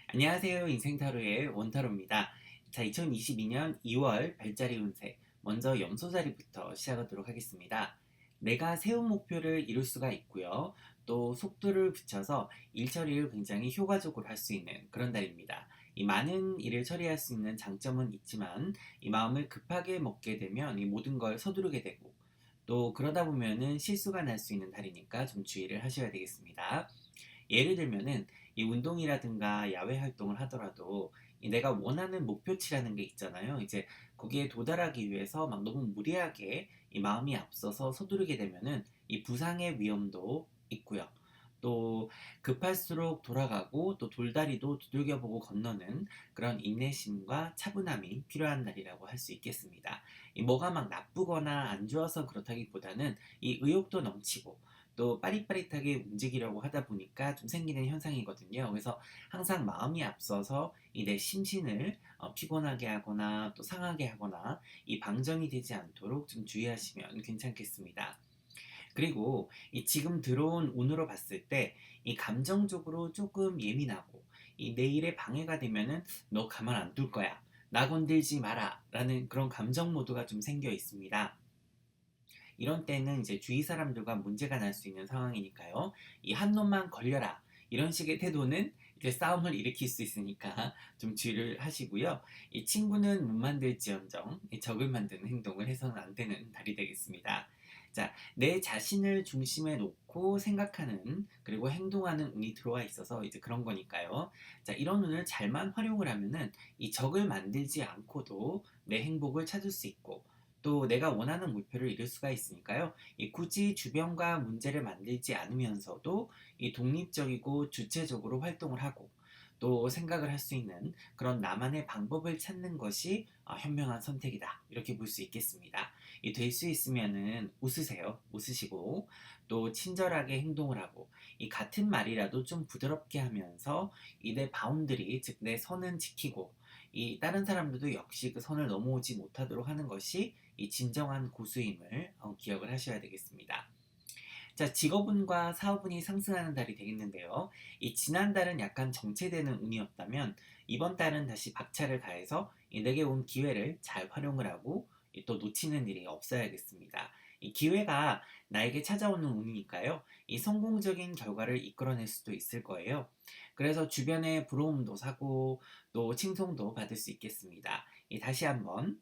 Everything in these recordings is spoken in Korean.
안녕하세요. 인생타로의 원타로입니다. 자, 2022년 2월 별자리 운세. 먼저 염소자리부터 시작하도록 하겠습니다. 내가 세운 목표를 이룰 수가 있고요. 또 속도를 붙여서 일 처리를 굉장히 효과적으로 할 수 있는 그런 달입니다. 이 많은 일을 처리할 수 있는 장점은 있지만 이 마음을 급하게 먹게 되면 이 모든 걸 서두르게 되고 또 그러다 보면은 실수가 날 수 있는 달이니까 좀 주의를 하셔야 되겠습니다. 예를 들면은 이 운동이라든가 야외 활동을 하더라도 이 내가 원하는 목표치라는 게 있잖아요. 이제 거기에 도달하기 위해서 막 너무 무리하게 이 마음이 앞서서 서두르게 되면은 이 부상의 위험도 있고요. 또 급할수록 돌아가고 또 돌다리도 두들겨보고 건너는 그런 인내심과 차분함이 필요한 날이라고 할 수 있겠습니다. 이 뭐가 막 나쁘거나 안 좋아서 그렇다기보다는 이 의욕도 넘치고 또 빠릿빠릿하게 움직이려고 하다 보니까 좀 생기는 현상이거든요. 그래서 항상 마음이 앞서서 이 내 심신을 피곤하게 하거나 또 상하게 하거나 이 방전이 되지 않도록 좀 주의하시면 괜찮겠습니다. 그리고 이 지금 들어온 운으로 봤을 때 이 감정적으로 조금 예민하고 이 내일에 방해가 되면은 너 가만 안 둘 거야. 나 건들지 마라. 라는 그런 감정 모드가 좀 생겨 있습니다. 이런 때는 이제 주위 사람들과 문제가 날 수 있는 상황이니까요. 이 한 놈만 걸려라. 이런 식의 태도는 이제 싸움을 일으킬 수 있으니까 좀 주의를 하시고요. 이 친구는 못 만들지언정 이 적을 만드는 행동을 해서는 안 되는 달이 되겠습니다. 자, 내 자신을 중심에 놓고 생각하는 그리고 행동하는 운이 들어와 있어서 이제 그런 거니까요. 자, 이런 운을 잘만 활용을 하면은 이 적을 만들지 않고도 내 행복을 찾을 수 있고 또 내가 원하는 목표를 이룰 수가 있으니까요. 이 굳이 주변과 문제를 만들지 않으면서도 이 독립적이고 주체적으로 활동을 하고 또 생각을 할 수 있는 그런 나만의 방법을 찾는 것이 현명한 선택이다. 이렇게 볼 수 있겠습니다. 이 될 수 있으면은 웃으세요. 웃으시고 또 친절하게 행동을 하고 이 같은 말이라도 좀 부드럽게 하면서 이 내 바운드리 즉 내 선은 지키고 이 다른 사람들도 역시 그 선을 넘어오지 못하도록 하는 것이 이 진정한 고수임을 기억을 하셔야 되겠습니다. 자, 직업운과 사업운이 상승하는 달이 되겠는데요. 이 지난달은 약간 정체되는 운이었다면 이번 달은 다시 박차를 가해서 이 내게 온 기회를 잘 활용을 하고 또 놓치는 일이 없어야겠습니다. 이 기회가 나에게 찾아오는 운이니까요. 이 성공적인 결과를 이끌어낼 수도 있을 거예요. 그래서 주변에 부러움도 사고 또 칭송도 받을 수 있겠습니다. 다시 한번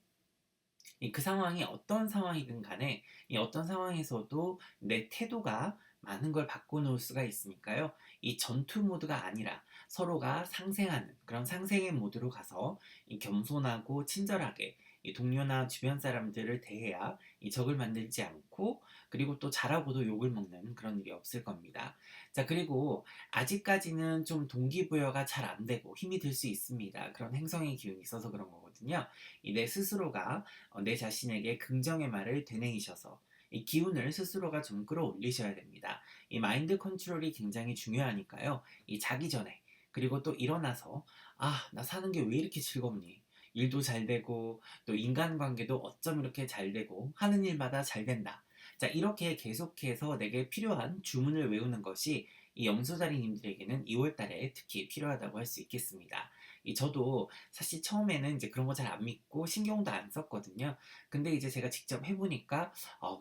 그 상황이 어떤 상황이든 간에 이 어떤 상황에서도 내 태도가 많은 걸 바꿔놓을 수가 있으니까요. 이 전투 모드가 아니라 서로가 상생하는 그런 상생의 모드로 가서 이 겸손하고 친절하게 이 동료나 주변 사람들을 대해야 이 적을 만들지 않고 그리고 또 잘하고도 욕을 먹는 그런 일이 없을 겁니다. 자, 그리고 아직까지는 좀 동기부여가 잘 안 되고 힘이 들 수 있습니다. 그런 행성의 기운이 있어서 그런 거거든요. 이 내 스스로가 내 자신에게 긍정의 말을 되뇌이셔서 이 기운을 스스로가 좀 끌어올리셔야 됩니다. 이 마인드 컨트롤이 굉장히 중요하니까요. 이 자기 전에 그리고 또 일어나서 나 사는 게 왜 이렇게 즐겁니? 일도 잘 되고 또 인간관계도 어쩜 이렇게 잘 되고 하는 일마다 잘 된다. 자, 이렇게 계속해서 내게 필요한 주문을 외우는 것이 이 염소자리님들에게는 2월 달에 특히 필요하다고 할 수 있겠습니다. 저도 사실 처음에는 이제 그런 거 잘 안 믿고 신경도 안 썼거든요. 근데 이제 제가 직접 해보니까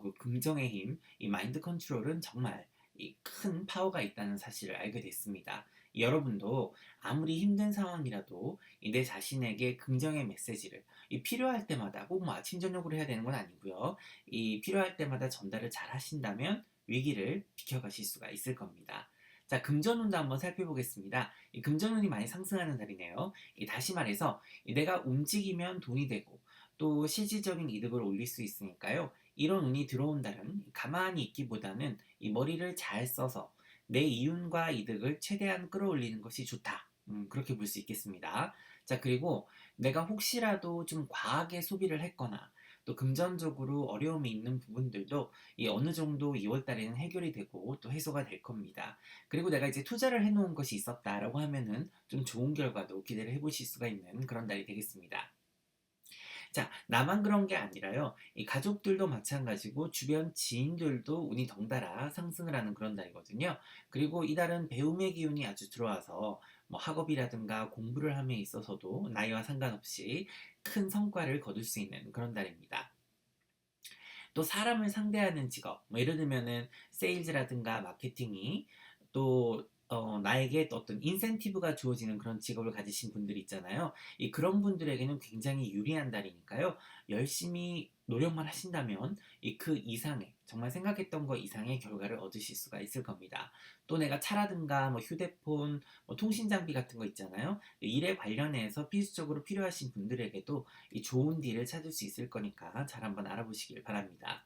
그 긍정의 힘, 이 마인드 컨트롤은 정말 이 큰 파워가 있다는 사실을 알게 됐습니다. 여러분도 아무리 힘든 상황이라도 내 자신에게 긍정의 메시지를 필요할 때마다 꼭 뭐 아침 저녁으로 해야 되는 건 아니고요. 이 필요할 때마다 전달을 잘 하신다면 위기를 비켜가실 수가 있을 겁니다. 자, 금전운도 한번 살펴보겠습니다. 이 금전운이 많이 상승하는 달이네요. 다시 말해서 내가 움직이면 돈이 되고 또 실질적인 이득을 올릴 수 있으니까요. 이런 운이 들어온 달은 가만히 있기보다는 이 머리를 잘 써서 내 이윤과 이득을 최대한 끌어올리는 것이 좋다. 그렇게 볼 수 있겠습니다. 자, 그리고 내가 혹시라도 좀 과하게 소비를 했거나 또 금전적으로 어려움이 있는 부분들도 이 어느 정도 2월 달에는 해결이 되고 또 해소가 될 겁니다. 그리고 내가 이제 투자를 해놓은 것이 있었다라고 하면은 좀 좋은 결과도 기대를 해보실 수가 있는 그런 달이 되겠습니다. 자, 나만 그런 게 아니라요. 이 가족들도 마찬가지고 주변 지인들도 운이 덩달아 상승을 하는 그런 달이거든요. 그리고 이달은 배움의 기운이 아주 들어와서 뭐 학업이라든가 공부를 함에 있어서도 나이와 상관없이 큰 성과를 거둘 수 있는 그런 달입니다. 또 사람을 상대하는 직업, 뭐 예를 들면은 세일즈라든가 마케팅이 또 나에게 또 어떤 인센티브가 주어지는 그런 직업을 가지신 분들이 있잖아요. 그런 분들에게는 굉장히 유리한 달이니까요. 열심히 노력만 하신다면 그 이상의 정말 생각했던 것 이상의 결과를 얻으실 수가 있을 겁니다. 또 내가 차라든가 뭐 휴대폰, 뭐 통신 장비 같은 거 있잖아요. 일에 관련해서 필수적으로 필요하신 분들에게도 이 좋은 딜을 찾을 수 있을 거니까 잘 한번 알아보시길 바랍니다.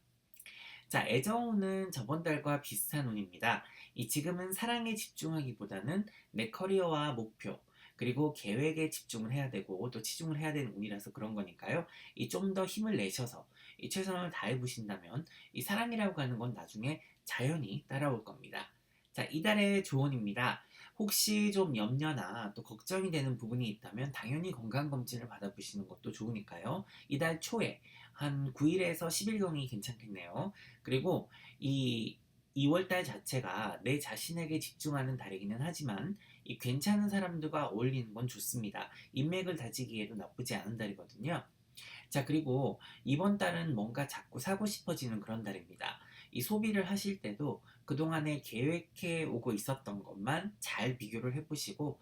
자, 애정운은 저번 달과 비슷한 운입니다. 지금은 사랑에 집중하기보다는 내 커리어와 목표, 그리고 계획에 집중을 해야 되고 또 치중을 해야 되는 운이라서 그런 거니까요. 좀 더 힘을 내셔서 최선을 다해 보신다면 사랑이라고 하는 건 나중에 자연히 따라올 겁니다. 자, 이달의 조언입니다. 혹시 좀 염려나 또 걱정이 되는 부분이 있다면 당연히 건강검진을 받아보시는 것도 좋으니까요. 이달 초에 한 9일에서 10일경이 괜찮겠네요. 그리고 이 2월달 자체가 내 자신에게 집중하는 달이기는 하지만 괜찮은 사람들과 어울리는 건 좋습니다. 인맥을 다지기에도 나쁘지 않은 달이거든요. 자, 그리고 이번 달은 뭔가 자꾸 사고 싶어지는 그런 달입니다. 소비를 하실 때도 그동안에 계획해 오고 있었던 것만 잘 비교를 해보시고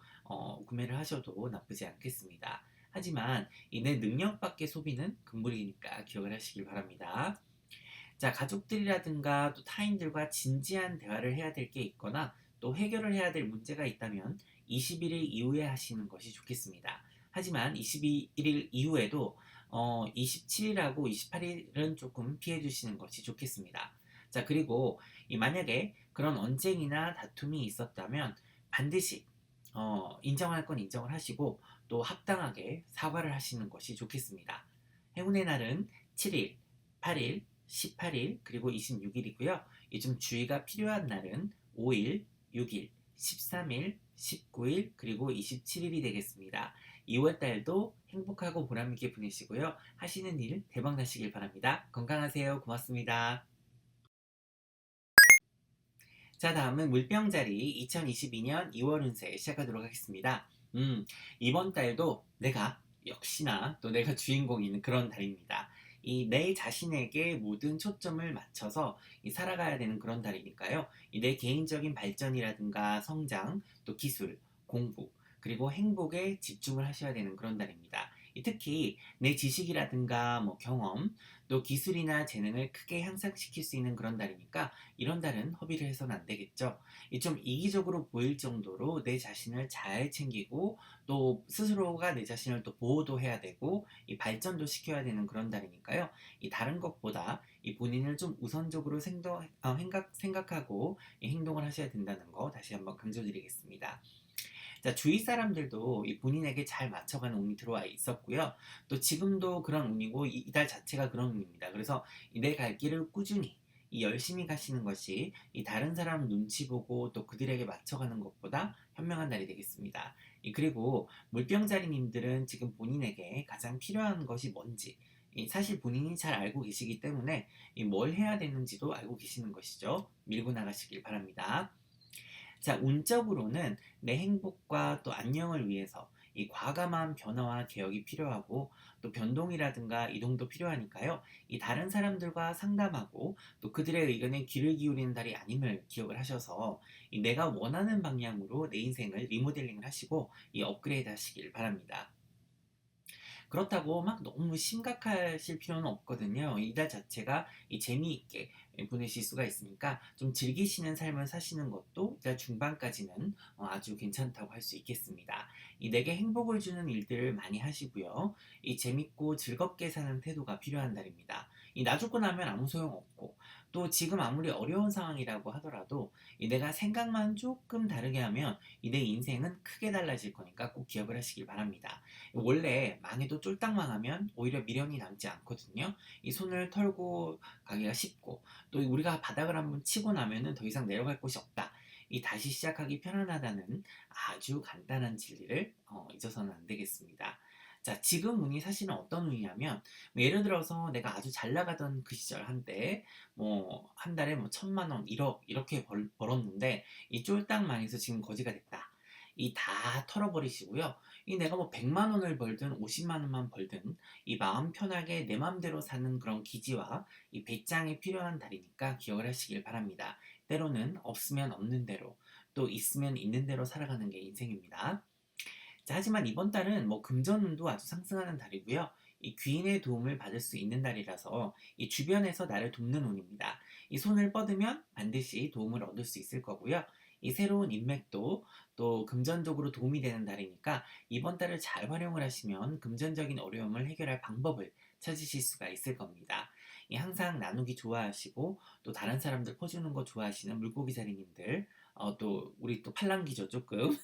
구매를 하셔도 나쁘지 않겠습니다. 하지만 내 능력 밖의 소비는 금물이니까 기억을 하시길 바랍니다. 자, 가족들이라든가 또 타인들과 진지한 대화를 해야 될 게 있거나 또 해결을 해야 될 문제가 있다면 21일 이후에 하시는 것이 좋겠습니다. 하지만 21일 이후에도 27일하고 28일은 조금 피해 주시는 것이 좋겠습니다. 자, 그리고 만약에 그런 언쟁이나 다툼이 있었다면 반드시 인정할 건 인정을 하시고 또 합당하게 사과를 하시는 것이 좋겠습니다. 행운의 날은 7일, 8일, 18일, 그리고 26일이고요. 좀 주의가 필요한 날은 5일, 6일, 13일, 19일, 그리고 27일이 되겠습니다. 2월달도 행복하고 보람있게 보내시고요. 하시는 일 대박 나시길 바랍니다. 건강하세요. 고맙습니다. 자, 다음은 물병자리 2022년 2월 운세 시작하도록 하겠습니다. 이번 달도 내가 역시나 또 내가 주인공인 그런 달입니다. 내 자신에게 모든 초점을 맞춰서 살아가야 되는 그런 달이니까요. 내 개인적인 발전이라든가 성장, 또 기술, 공부, 그리고 행복에 집중을 하셔야 되는 그런 달입니다. 특히 내 지식이라든가 뭐 경험, 또 기술이나 재능을 크게 향상시킬 수 있는 그런 달이니까 이런 달은 허비를 해서는 안 되겠죠. 좀 이기적으로 보일 정도로 내 자신을 잘 챙기고 또 스스로가 내 자신을 또 보호도 해야 되고 발전도 시켜야 되는 그런 달이니까요. 다른 것보다 본인을 좀 우선적으로 생각하고 행동을 하셔야 된다는 거 다시 한번 강조드리겠습니다. 자, 주위 사람들도 본인에게 잘 맞춰가는 운이 들어와 있었고요. 또 지금도 그런 운이고 이달 자체가 그런 운입니다. 그래서 내 갈 길을 꾸준히 열심히 가시는 것이 다른 사람 눈치 보고 또 그들에게 맞춰가는 것보다 현명한 날이 되겠습니다. 그리고 물병자리님들은 지금 본인에게 가장 필요한 것이 뭔지 사실 본인이 잘 알고 계시기 때문에 뭘 해야 되는지도 알고 계시는 것이죠. 밀고 나가시길 바랍니다. 자, 운적으로는 내 행복과 또 안녕을 위해서 과감한 변화와 개혁이 필요하고 또 변동이라든가 이동도 필요하니까요. 다른 사람들과 상담하고 또 그들의 의견에 귀를 기울이는 달이 아님을 기억을 하셔서 내가 원하는 방향으로 내 인생을 리모델링을 하시고 업그레이드 하시길 바랍니다. 그렇다고 막 너무 심각하실 필요는 없거든요. 이달 자체가 재미있게 보내실 수가 있으니까 좀 즐기시는 삶을 사시는 것도 이달 중반까지는 아주 괜찮다고 할 수 있겠습니다. 내게 행복을 주는 일들을 많이 하시고요. 재밌고 즐겁게 사는 태도가 필요한 달입니다. 나 죽고 나면 아무 소용없고 또 지금 아무리 어려운 상황이라고 하더라도 내가 생각만 조금 다르게 하면 내 인생은 크게 달라질 거니까 꼭 기억을 하시길 바랍니다. 원래 망해도 쫄딱 망하면 오히려 미련이 남지 않거든요. 손을 털고 가기가 쉽고 또 우리가 바닥을 한번 치고 나면은 더 이상 내려갈 곳이 없다. 다시 시작하기 편안하다는 아주 간단한 진리를 잊어서는 안 되겠습니다. 자, 지금 운이 사실은 어떤 운이냐면, 뭐 예를 들어서 내가 아주 잘 나가던 그 시절 한때, 뭐, 한 달에 뭐 1,000만 원, 1억, 이렇게 벌었는데, 이 쫄딱 망해서 지금 거지가 됐다. 이 다 털어버리시고요. 이 내가 뭐 100만 원을 벌든 50만 원만 벌든, 이 마음 편하게 내 맘대로 사는 그런 기지와 이 배짱이 필요한 달이니까 기억을 하시길 바랍니다. 때로는 없으면 없는 대로, 또 있으면 있는 대로 살아가는 게 인생입니다. 자, 하지만 이번 달은 뭐 금전운도 아주 상승하는 달이고요. 이 귀인의 도움을 받을 수 있는 달이라서 이 주변에서 나를 돕는 운입니다. 이 손을 뻗으면 반드시 도움을 얻을 수 있을 거고요. 이 새로운 인맥도 또 금전적으로 도움이 되는 달이니까 이번 달을 잘 활용을 하시면 금전적인 어려움을 해결할 방법을 찾으실 수가 있을 겁니다. 이 항상 나누기 좋아하시고 또 다른 사람들 퍼주는 거 좋아하시는 물고기 자리님들, 또 우리 또 팔랑귀죠 조금.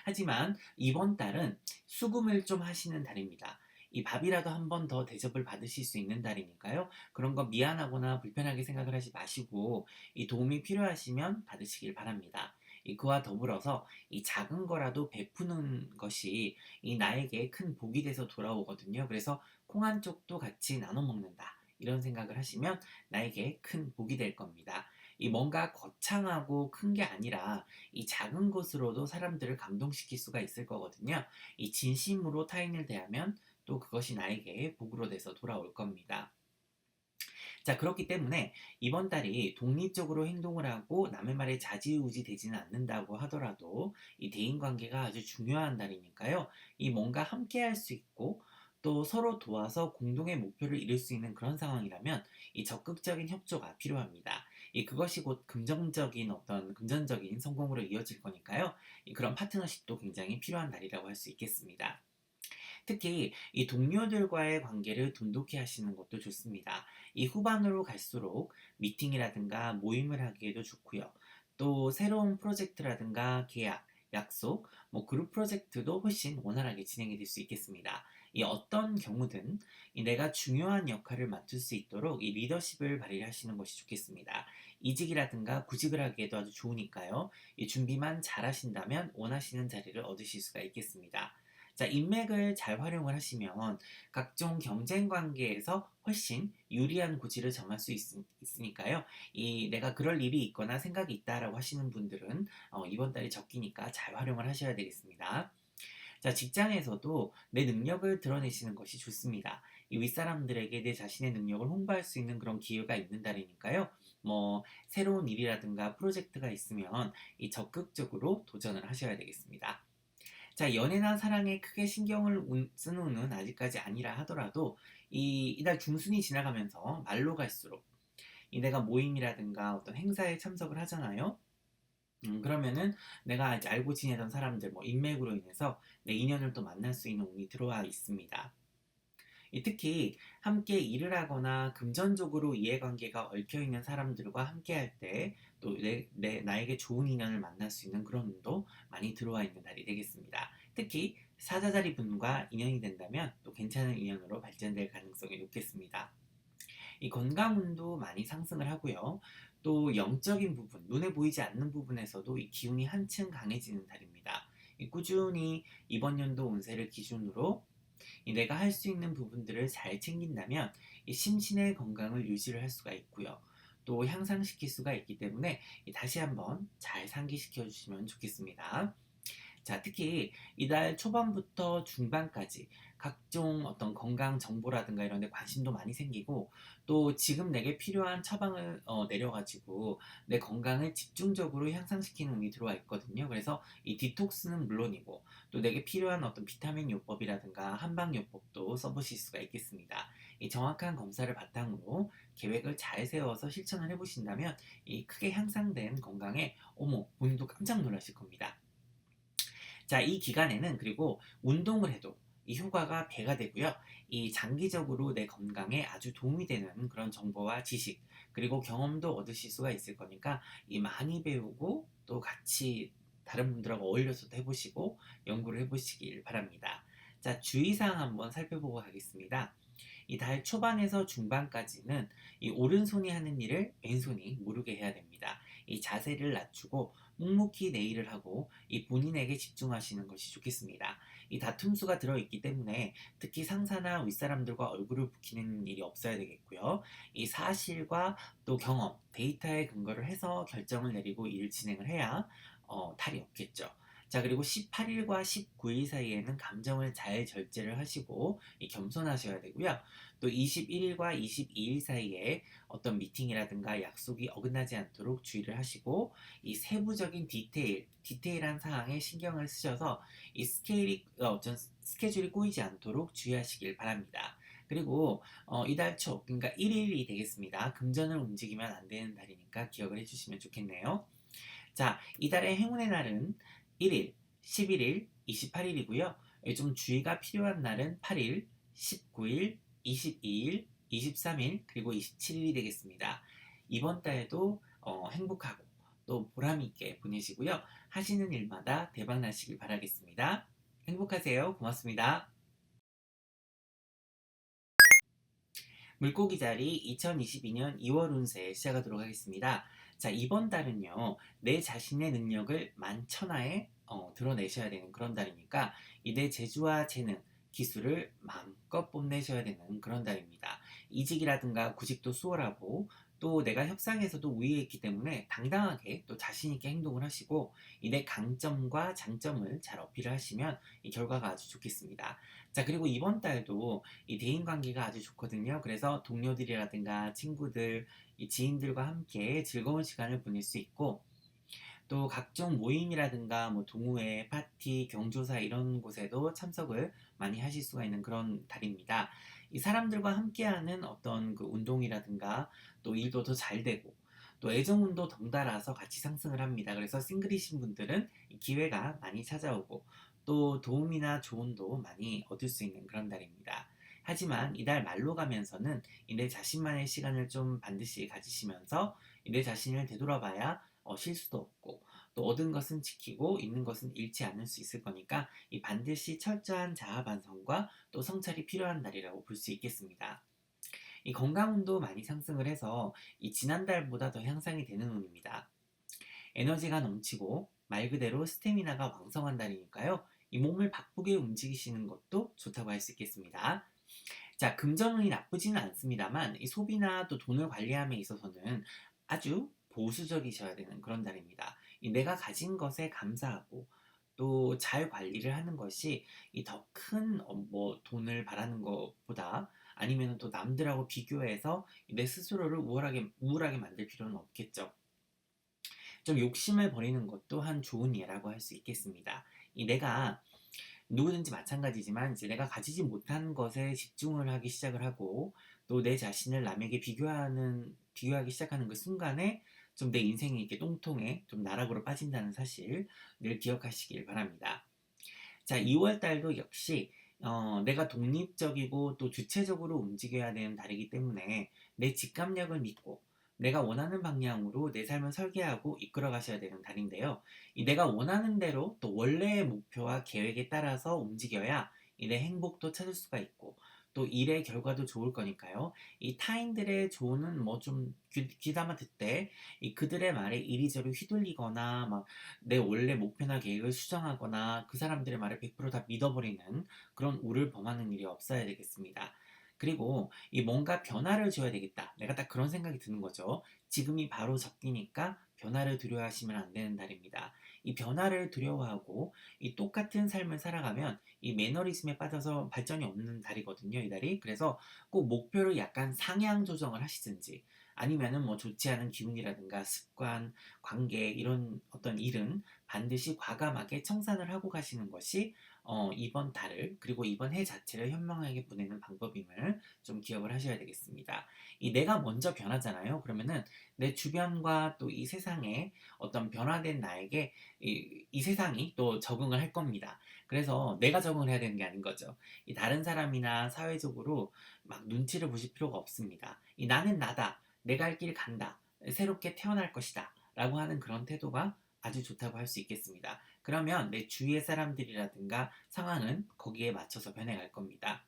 하지만 이번 달은 수금을 좀 하시는 달입니다. 이 밥이라도 한 번 더 대접을 받으실 수 있는 달이니까요. 그런 거 미안하거나 불편하게 생각을 하지 마시고 이 도움이 필요하시면 받으시길 바랍니다. 그와 더불어서 이 작은 거라도 베푸는 것이 이 나에게 큰 복이 돼서 돌아오거든요. 그래서 콩 한 쪽도 같이 나눠 먹는다. 이런 생각을 하시면 나에게 큰 복이 될 겁니다. 이 뭔가 거창하고 큰 게 아니라 이 작은 것으로도 사람들을 감동시킬 수가 있을 거거든요. 이 진심으로 타인을 대하면 또 그것이 나에게 복으로 돼서 돌아올 겁니다. 자, 그렇기 때문에 이번 달이 독립적으로 행동을 하고 남의 말에 좌지우지 되지는 않는다고 하더라도 이 대인관계가 아주 중요한 달이니까요. 이 뭔가 함께 할 수 있고 또 서로 도와서 공동의 목표를 이룰 수 있는 그런 상황이라면 이 적극적인 협조가 필요합니다. 그것이 곧 금전적인 성공으로 이어질 거니까요. 그런 파트너십도 굉장히 필요한 달이라고 할 수 있겠습니다. 특히 이 동료들과의 관계를 돈독히 하시는 것도 좋습니다. 이 후반으로 갈수록 미팅이라든가 모임을 하기에도 좋고요. 또 새로운 프로젝트라든가 계약, 약속, 뭐 그룹 프로젝트도 훨씬 원활하게 진행이 될 수 있겠습니다. 이 어떤 경우든 내가 중요한 역할을 맡을 수 있도록 이 리더십을 발휘하시는 것이 좋겠습니다. 이직이라든가 구직을 하기에도 아주 좋으니까요. 이 준비만 잘 하신다면 원하시는 자리를 얻으실 수가 있겠습니다. 자, 인맥을 잘 활용을 하시면 각종 경쟁 관계에서 훨씬 유리한 고지를 점할 수 있으니까요. 내가 그럴 일이 있거나 생각이 있다라고 하시는 분들은 이번 달이 적기니까 잘 활용을 하셔야 되겠습니다. 자, 직장에서도 내 능력을 드러내시는 것이 좋습니다. 이 윗사람들에게 내 자신의 능력을 홍보할 수 있는 그런 기회가 있는 달이니까요. 뭐, 새로운 일이라든가 프로젝트가 있으면 이 적극적으로 도전을 하셔야 되겠습니다. 자, 연애나 사랑에 크게 신경을 쓰는 운은 아직까지 아니라 하더라도 이달 중순이 지나가면서 말로 갈수록 내가 모임이라든가 어떤 행사에 참석을 하잖아요. 그러면은 내가 이제 알고 지내던 사람들, 뭐 인맥으로 인해서 내 인연을 또 만날 수 있는 운이 들어와 있습니다. 특히 함께 일을 하거나 금전적으로 이해관계가 얽혀있는 사람들과 함께 할 때 또 나에게 좋은 인연을 만날 수 있는 그런 운도 많이 들어와 있는 달이 되겠습니다. 특히 사자자리 분과 인연이 된다면 또 괜찮은 인연으로 발전될 가능성이 높겠습니다. 이 건강운도 많이 상승을 하고요. 또 영적인 부분, 눈에 보이지 않는 부분에서도 이 기운이 한층 강해지는 달입니다. 꾸준히 이번 연도 운세를 기준으로 내가 할 수 있는 부분들을 잘 챙긴다면 이 심신의 건강을 유지를 할 수가 있고요. 또 향상시킬 수가 있기 때문에 다시 한번 잘 상기시켜 주시면 좋겠습니다. 자, 특히 이달 초반부터 중반까지 각종 어떤 건강 정보라든가 이런 데 관심도 많이 생기고 또 지금 내게 필요한 처방을 내려가지고 내 건강을 집중적으로 향상시키는 운이 들어와 있거든요. 그래서 이 디톡스는 물론이고 또 내게 필요한 어떤 비타민 요법이라든가 한방 요법도 써보실 수가 있겠습니다. 이 정확한 검사를 바탕으로 계획을 잘 세워서 실천을 해보신다면 이 크게 향상된 건강에 어머, 본인도 깜짝 놀라실 겁니다. 자, 이 기간에는 그리고 운동을 해도 이 효과가 배가 되고요. 이 장기적으로 내 건강에 아주 도움이 되는 그런 정보와 지식, 그리고 경험도 얻으실 수가 있을 거니까 이 많이 배우고 또 같이 다른 분들하고 어울려서도 해보시고 연구를 해보시길 바랍니다. 자, 주의사항 한번 살펴보고 가겠습니다. 이 달 초반에서 중반까지는 이 오른손이 하는 일을 왼손이 모르게 해야 됩니다. 이 자세를 낮추고 묵묵히 내 일을 하고 이 본인에게 집중하시는 것이 좋겠습니다. 이 다툼수가 들어있기 때문에 특히 상사나 윗사람들과 얼굴을 붉히는 일이 없어야 되겠고요. 이 사실과 또 경험, 데이터에 근거를 해서 결정을 내리고 일을 진행을 해야 탈이 없겠죠. 자, 그리고 18일과 19일 사이에는 감정을 잘 절제를 하시고 겸손하셔야 되고요. 또 21일과 22일 사이에 어떤 미팅이라든가 약속이 어긋나지 않도록 주의를 하시고 이 세부적인 디테일한 사항에 신경을 쓰셔서 이 스케줄이 꼬이지 않도록 주의하시길 바랍니다. 그리고 이달 초, 그러니까 1일이 되겠습니다. 금전을 움직이면 안 되는 달이니까 기억을 해주시면 좋겠네요. 자, 이달의 행운의 날은 1일, 11일, 28일이고요. 좀 주의가 필요한 날은 8일, 19일, 22일, 23일, 그리고 27일이 되겠습니다. 이번 달에도 행복하고 또 보람있게 보내시고요. 하시는 일마다 대박 나시길 바라겠습니다. 행복하세요. 고맙습니다. 물고기 자리 2022년 2월 운세 시작하도록 하겠습니다. 자, 이번 달은요, 내 자신의 능력을 만천하에 드러내셔야 되는 그런 달이니까, 이 내 재주와 재능, 기술을 마음껏 뽐내셔야 되는 그런 달입니다. 이직이라든가 구직도 수월하고, 또 내가 협상에서도 우위에 있기 때문에 당당하게 또 자신있게 행동을 하시고, 이 내 강점과 장점을 잘 어필을 하시면 이 결과가 아주 좋겠습니다. 자, 그리고 이번 달도 이 대인 관계가 아주 좋거든요. 그래서 동료들이라든가 친구들, 이 지인들과 함께 즐거운 시간을 보낼 수 있고, 또 각종 모임이라든가 뭐 동호회, 파티, 경조사 이런 곳에도 참석을 많이 하실 수가 있는 그런 달입니다. 이 사람들과 함께하는 어떤 그 운동이라든가 또 일도 더 잘 되고 또 애정운도 덩달아서 같이 상승을 합니다. 그래서 싱글이신 분들은 이 기회가 많이 찾아오고 또 도움이나 조언도 많이 얻을 수 있는 그런 달입니다. 하지만 이달 말로 가면서는 내 자신만의 시간을 좀 반드시 가지시면서 내 자신을 되돌아봐야 실수도 없고 또 얻은 것은 지키고 잃는 것은 잃지 않을 수 있을 거니까 이 반드시 철저한 자아 반성과 또 성찰이 필요한 날이라고 볼 수 있겠습니다. 이 건강운도 많이 상승을 해서 이 지난달보다 더 향상이 되는 운입니다. 에너지가 넘치고 말 그대로 스태미나가 왕성한 달이니까요. 이 몸을 바쁘게 움직이시는 것도 좋다고 할 수 있겠습니다. 자, 금전운이 나쁘지는 않습니다만 이 소비나 또 돈을 관리함에 있어서는 아주 보수적이셔야 되는 그런 달입니다. 이 내가 가진 것에 감사하고 또 잘 관리를 하는 것이 이 더 큰 뭐 돈을 바라는 것보다 아니면 또 남들하고 비교해서 내 스스로를 우울하게 만들 필요는 없겠죠. 좀 욕심을 버리는 것도 한 좋은 예라고 할 수 있겠습니다. 이 내가 누구든지 마찬가지지만 이제 내가 가지지 못한 것에 집중을 하기 시작을 하고 또 내 자신을 남에게 비교하기 시작하는 그 순간에 좀 내 인생이 이렇게 똥통에 좀 나락으로 빠진다는 사실 늘 기억하시길 바랍니다. 자, 2월 달도 역시 내가 독립적이고 또 주체적으로 움직여야 되는 달이기 때문에 내 직감력을 믿고 내가 원하는 방향으로 내 삶을 설계하고 이끌어 가셔야 되는 달인데요. 이 내가 원하는 대로 또 원래의 목표와 계획에 따라서 움직여야 이 내 행복도 찾을 수가 있고 또 일의 결과도 좋을 거니까요. 이 타인들의 조언은 뭐 좀 귀담아 듣되 이 그들의 말에 이리저리 휘둘리거나 막 내 원래 목표나 계획을 수정하거나 그 사람들의 말을 100%다 믿어버리는 그런 우를 범하는 일이 없어야 되겠습니다. 그리고 이 뭔가 변화를 줘야 되겠다. 내가 딱 그런 생각이 드는 거죠. 지금이 바로 적기니까 변화를 두려워하시면 안 되는 달입니다. 이 변화를 두려워하고 이 똑같은 삶을 살아가면 이 매너리즘에 빠져서 발전이 없는 달이거든요, 이 달이. 그래서 꼭 목표를 약간 상향 조정을 하시든지 아니면은 뭐 좋지 않은 기운이라든가 습관, 관계 이런 어떤 일은 반드시 과감하게 청산을 하고 가시는 것이 이번 달을 그리고 이번 해 자체를 현명하게 보내는 방법임을 좀 기억을 하셔야 되겠습니다. 이 내가 먼저 변하잖아요. 그러면은 내 주변과 또 이 세상에 어떤 변화된 나에게 이 세상이 또 적응을 할 겁니다. 그래서 내가 적응을 해야 되는 게 아닌 거죠. 이 다른 사람이나 사회적으로 막 눈치를 보실 필요가 없습니다. 이 나는 나다. 내가 할 길 간다. 새롭게 태어날 것이다. 라고 하는 그런 태도가 아주 좋다고 할 수 있겠습니다. 그러면 내 주위의 사람들이라든가 상황은 거기에 맞춰서 변해갈 겁니다.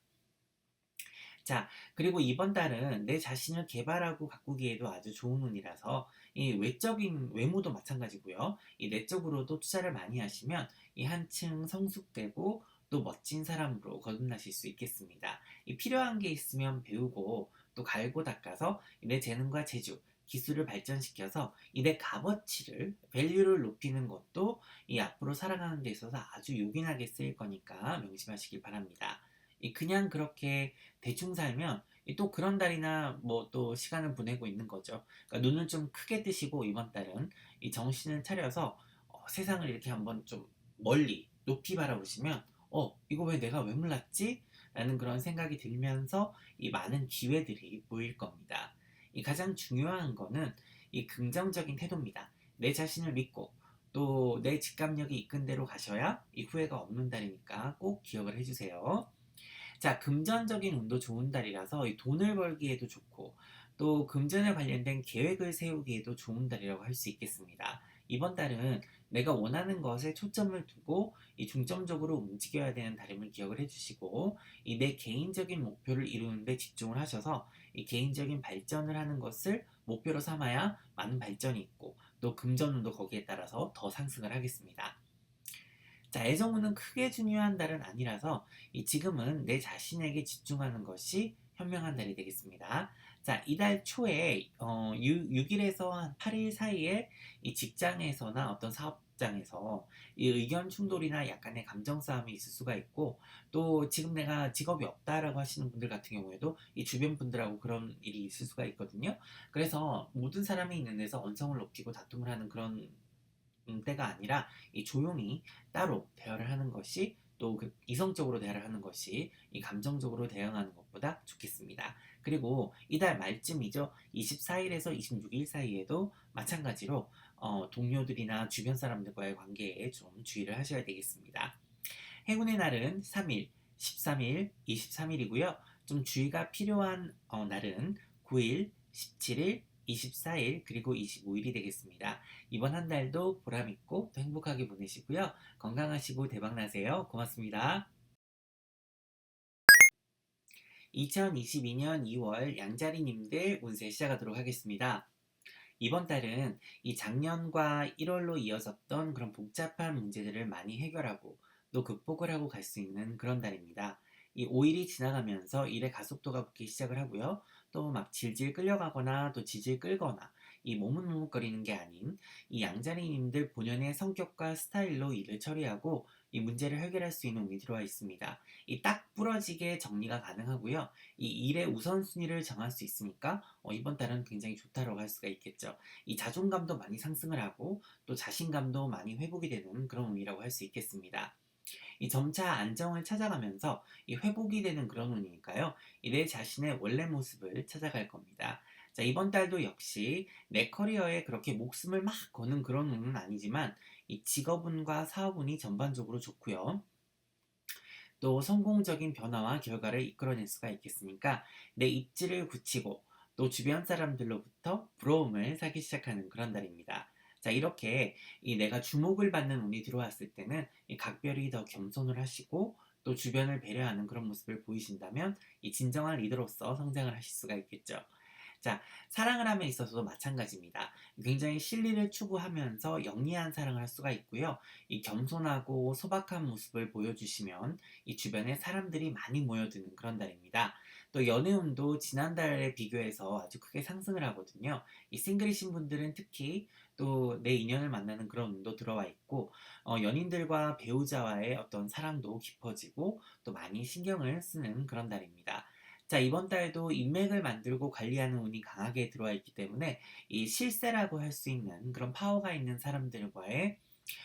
자, 그리고 이번 달은 내 자신을 개발하고 가꾸기에도 아주 좋은 운이라서 이 외적인 외모도 마찬가지고요. 이 내적으로도 투자를 많이 하시면 이 한층 성숙되고 또 멋진 사람으로 거듭나실 수 있겠습니다. 이 필요한 게 있으면 배우고 또 갈고 닦아서 내 재능과 재주, 기술을 발전시켜서 이 내 값어치를 밸류를 높이는 것도 이 앞으로 살아가는 데 있어서 아주 요긴하게 쓰일 거니까 명심하시길 바랍니다. 이 그냥 그렇게 대충 살면 또 그런 달이나 뭐 또 시간을 보내고 있는 거죠. 그러니까 눈을 좀 크게 뜨시고 이번 달은 이 정신을 차려서 세상을 이렇게 한번 좀 멀리 높이 바라보시면 이거 왜 내가 왜 몰랐지? 라는 그런 생각이 들면서 이 많은 기회들이 보일 겁니다. 이 가장 중요한 거는 이 긍정적인 태도입니다. 내 자신을 믿고 또 내 직감력이 이끈 대로 가셔야 이 후회가 없는 달이니까 꼭 기억을 해주세요. 자, 금전적인 운도 좋은 달이라서 이 돈을 벌기에도 좋고 또 금전에 관련된 계획을 세우기에도 좋은 달이라고 할 수 있겠습니다. 이번 달은 내가 원하는 것에 초점을 두고 이 중점적으로 움직여야 되는 달임을 기억을 해주시고 이 내 개인적인 목표를 이루는 데 집중을 하셔서 이 개인적인 발전을 하는 것을 목표로 삼아야 많은 발전이 있고 또 금전운도 거기에 따라서 더 상승을 하겠습니다. 자, 애정운은 크게 중요한 달은 아니라서 지금은 내 자신에게 집중하는 것이 현명한 달이 되겠습니다. 자, 이달 초에 6일에서 한 8일 사이에 이 직장에서나 어떤 사업장에서 이 의견 충돌이나 약간의 감정 싸움이 있을 수가 있고 또 지금 내가 직업이 없다라고 하시는 분들 같은 경우에도 이 주변 분들하고 그런 일이 있을 수가 있거든요. 그래서 모든 사람이 있는 데서 언성을 높이고 다툼을 하는 그런 때가 아니라 이 조용히 따로 대화를 하는 것이 또그 이성적으로 대화를 하는 것이 이 감정적으로 대응하는 것보다 좋겠습니다. 그리고 이달 말쯤이죠. 24일에서 26일 사이에도 마찬가지로 동료들이나 주변 사람들과의 관계에 좀 주의를 하셔야 되겠습니다. 행운의 날은 3일, 13일, 23일이고요. 좀 주의가 필요한 날은 9일, 17일, 24일 그리고 25일이 되겠습니다. 이번 한 달도 보람있고 또 행복하게 보내시고요. 건강하시고 대박나세요. 고맙습니다. 2022년 2월 양자리님들 운세 시작하도록 하겠습니다. 이번 달은 이 작년과 1월로 이어졌던 그런 복잡한 문제들을 많이 해결하고 또 극복을 하고 갈 수 있는 그런 달입니다. 이 5일이 지나가면서 일의 가속도가 붙기 시작을 하고요. 또 막 질질 끌려가거나 또 지질 끌거나 이 머뭇머뭇거리는 게 아닌 이 양자리님들 본연의 성격과 스타일로 일을 처리하고 이 문제를 해결할 수 있는 운이 들어와 있습니다. 이 딱 부러지게 정리가 가능하고요. 이 일의 우선순위를 정할 수 있으니까 이번 달은 굉장히 좋다고 할 수가 있겠죠. 이 자존감도 많이 상승을 하고 또 자신감도 많이 회복이 되는 그런 운이라고 할 수 있겠습니다. 이 점차 안정을 찾아가면서 이 회복이 되는 그런 운이니까요. 내 자신의 원래 모습을 찾아갈 겁니다. 자, 이번 달도 역시 내 커리어에 그렇게 목숨을 막 거는 그런 운은 아니지만 이 직업운과 사업운이 전반적으로 좋고요. 또 성공적인 변화와 결과를 이끌어낼 수가 있겠으니까 내 입지를 굳히고 또 주변 사람들로부터 부러움을 사기 시작하는 그런 달입니다. 자, 이렇게 내가 주목을 받는 운이 들어왔을 때는 각별히 더 겸손을 하시고 또 주변을 배려하는 그런 모습을 보이신다면 이 진정한 리더로서 성장을 하실 수가 있겠죠. 자, 사랑을 함에 있어서도 마찬가지입니다. 굉장히 실리를 추구하면서 영리한 사랑을 할 수가 있고요. 이 겸손하고 소박한 모습을 보여주시면 이 주변에 사람들이 많이 모여드는 그런 달입니다. 또 연애운도 지난달에 비교해서 아주 크게 상승을 하거든요. 이 싱글이신 분들은 특히 또 내 인연을 만나는 그런 운도 들어와 있고 연인들과 배우자와의 어떤 사랑도 깊어지고 또 많이 신경을 쓰는 그런 달입니다. 자, 이번 달도 인맥을 만들고 관리하는 운이 강하게 들어와 있기 때문에 이 실세라고 할 수 있는 그런 파워가 있는 사람들과의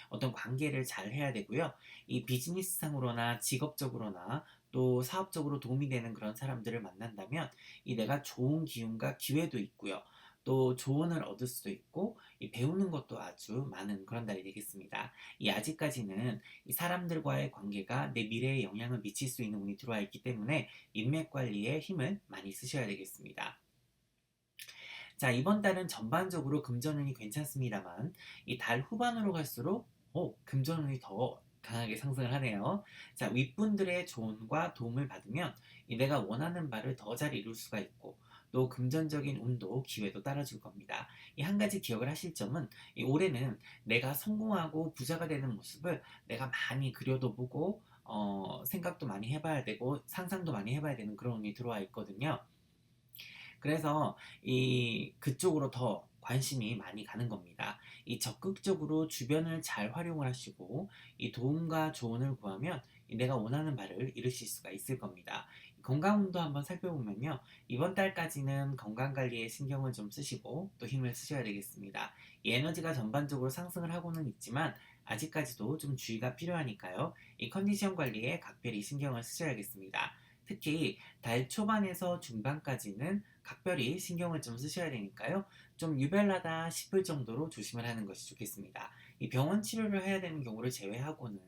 어떤 관계를 잘 해야 되고요. 이 비즈니스상으로나 직업적으로나 또 사업적으로 도움이 되는 그런 사람들을 만난다면 이 내가 좋은 기운과 기회도 있고요. 또 조언을 얻을 수도 있고 이 배우는 것도 아주 많은 그런 달이 되겠습니다. 이 아직까지는 이 사람들과의 관계가 내 미래에 영향을 미칠 수 있는 운이 들어와 있기 때문에 인맥 관리에 힘을 많이 쓰셔야 되겠습니다. 자, 이번 달은 전반적으로 금전운이 괜찮습니다만 이 달 후반으로 갈수록 금전운이 더 강하게 상승을 하네요. 자, 윗분들의 조언과 도움을 받으면 내가 원하는 바를 더 잘 이룰 수가 있고 또 금전적인 운도 기회도 따라줄 겁니다. 이 한 가지 기억을 하실 점은 이 올해는 내가 성공하고 부자가 되는 모습을 내가 많이 그려도 보고 생각도 많이 해봐야 되고 상상도 많이 해봐야 되는 그런 운이 들어와 있거든요. 그래서 그쪽으로 더 관심이 많이 가는 겁니다. 이 적극적으로 주변을 잘 활용을 하시고 이 도움과 조언을 구하면 내가 원하는 바를 이루실 수가 있을 겁니다. 건강운도 한번 살펴보면요. 이번 달까지는 건강관리에 신경을 좀 쓰시고 또 힘을 쓰셔야 되겠습니다. 이 에너지가 전반적으로 상승을 하고는 있지만 아직까지도 좀 주의가 필요하니까요. 이 컨디션 관리에 각별히 신경을 쓰셔야겠습니다. 특히 달 초반에서 중반까지는 각별히 신경을 좀 쓰셔야 되니까요. 좀 유별나다 싶을 정도로 조심을 하는 것이 좋겠습니다. 이 병원 치료를 해야 되는 경우를 제외하고는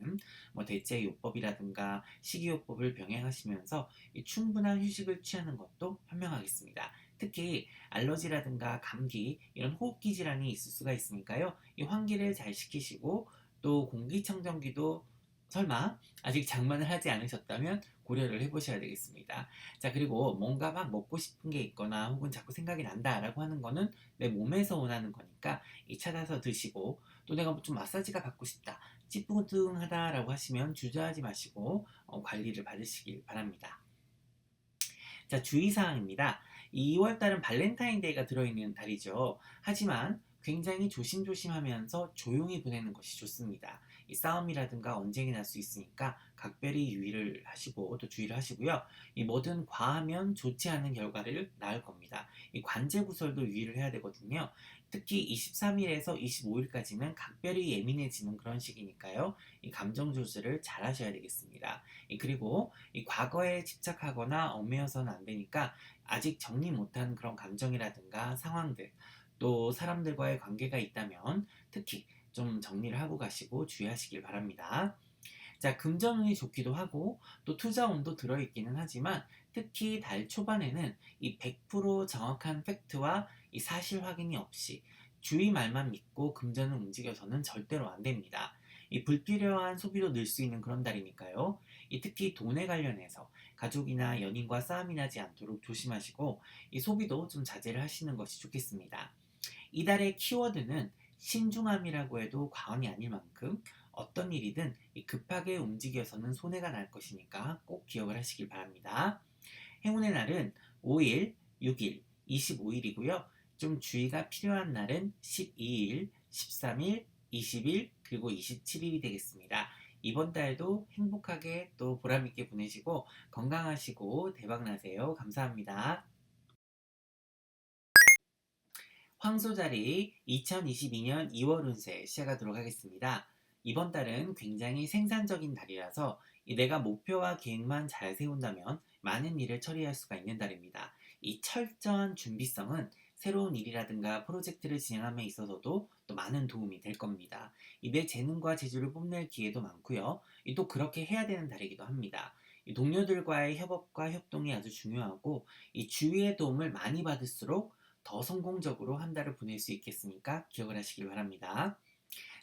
뭐 대체요법이라든가 식이요법을 병행하시면서 이 충분한 휴식을 취하는 것도 현명하겠습니다. 특히 알러지라든가 감기 이런 호흡기 질환이 있을 수가 있으니까요. 이 환기를 잘 시키시고 또 공기청정기도 설마 아직 장만을 하지 않으셨다면 고려를 해보셔야 되겠습니다. 자, 그리고 뭔가 막 먹고 싶은 게 있거나 혹은 자꾸 생각이 난다라고 하는 거는 내 몸에서 원하는 거니까 이 찾아서 드시고 또 내가 좀 마사지가 받고 싶다, 찌뿌둥하다라고 하시면 주저하지 마시고 관리를 받으시길 바랍니다. 자, 주의사항입니다. 2월달은 발렌타인데이가 들어있는 달이죠. 하지만 굉장히 조심조심하면서 조용히 보내는 것이 좋습니다. 이 싸움이라든가 언쟁이 날 수 있으니까 각별히 유의를 하시고 또 주의를 하시고요. 이 뭐든 과하면 좋지 않은 결과를 낳을 겁니다. 이 관제 구설도 유의를 해야 되거든요. 특히 23일에서 25일까지는 각별히 예민해지는 그런 시기니까요. 이 감정 조절을 잘 하셔야 되겠습니다. 그리고 이 과거에 집착하거나 얽매여서는 안 되니까 아직 정리 못한 그런 감정이라든가 상황들 또 사람들과의 관계가 있다면 특히 좀 정리를 하고 가시고 주의하시길 바랍니다. 자, 금전운이 좋기도 하고 또 투자운도 들어있기는 하지만 특히 달 초반에는 이 100% 정확한 팩트와 이 사실 확인이 없이 주위 말만 믿고 금전을 움직여서는 절대로 안 됩니다. 이 불필요한 소비도 늘 수 있는 그런 달이니까요. 이 특히 돈에 관련해서 가족이나 연인과 싸움이 나지 않도록 조심하시고 이 소비도 좀 자제를 하시는 것이 좋겠습니다. 이달의 키워드는 신중함이라고 해도 과언이 아닐 만큼 어떤 일이든 급하게 움직여서는 손해가 날 것이니까 꼭 기억을 하시길 바랍니다. 행운의 날은 5일, 6일, 25일이고요. 좀 주의가 필요한 날은 12일, 13일, 20일, 그리고 27일이 되겠습니다. 이번 달도 행복하게 또 보람있게 보내시고 건강하시고 대박나세요. 감사합니다. 황소자리 2022년 2월 운세 시작하도록 하겠습니다. 이번 달은 굉장히 생산적인 달이라서 내가 목표와 계획만 잘 세운다면 많은 일을 처리할 수가 있는 달입니다. 이 철저한 준비성은 새로운 일이라든가 프로젝트를 진행함에 있어서도 또 많은 도움이 될 겁니다. 내 재능과 재주를 뽐낼 기회도 많고요. 또 그렇게 해야 되는 달이기도 합니다. 동료들과의 협업과 협동이 아주 중요하고 이 주위의 도움을 많이 받을수록 더 성공적으로 한 달을 보낼 수 있겠으니까 기억을 하시길 바랍니다.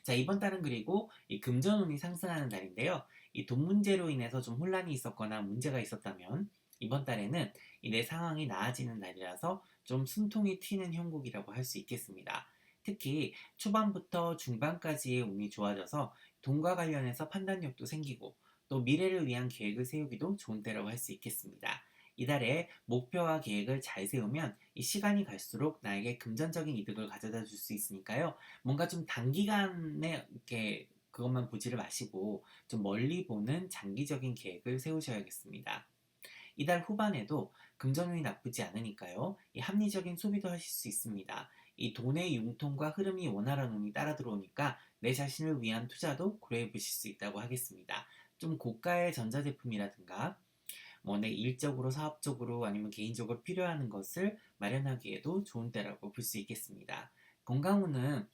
자, 이번 달은 그리고 이 금전운이 상승하는 달인데요. 이 돈 문제로 인해서 좀 혼란이 있었거나 문제가 있었다면 이번 달에는 내 상황이 나아지는 달이라서 좀 숨통이 튀는 형국이라고 할 수 있겠습니다. 특히 초반부터 중반까지의 운이 좋아져서 돈과 관련해서 판단력도 생기고 또 미래를 위한 계획을 세우기도 좋은 때라고 할 수 있겠습니다. 이달에 목표와 계획을 잘 세우면 이 시간이 갈수록 나에게 금전적인 이득을 가져다 줄 수 있으니까요. 뭔가 좀 단기간에 이렇게 그것만 보지를 마시고 좀 멀리 보는 장기적인 계획을 세우셔야겠습니다. 이달 후반에도 금전운이 나쁘지 않으니까요. 이 합리적인 소비도 하실 수 있습니다. 이 돈의 융통과 흐름이 원활한 운이 따라 들어오니까 내 자신을 위한 투자도 고려해 보실 수 있다고 하겠습니다. 좀 고가의 전자제품이라든가 뭐 내 일적으로 사업적으로 아니면 개인적으로 필요한 것을 마련하기에도 좋은 때라고 볼 수 있겠습니다. 건강운은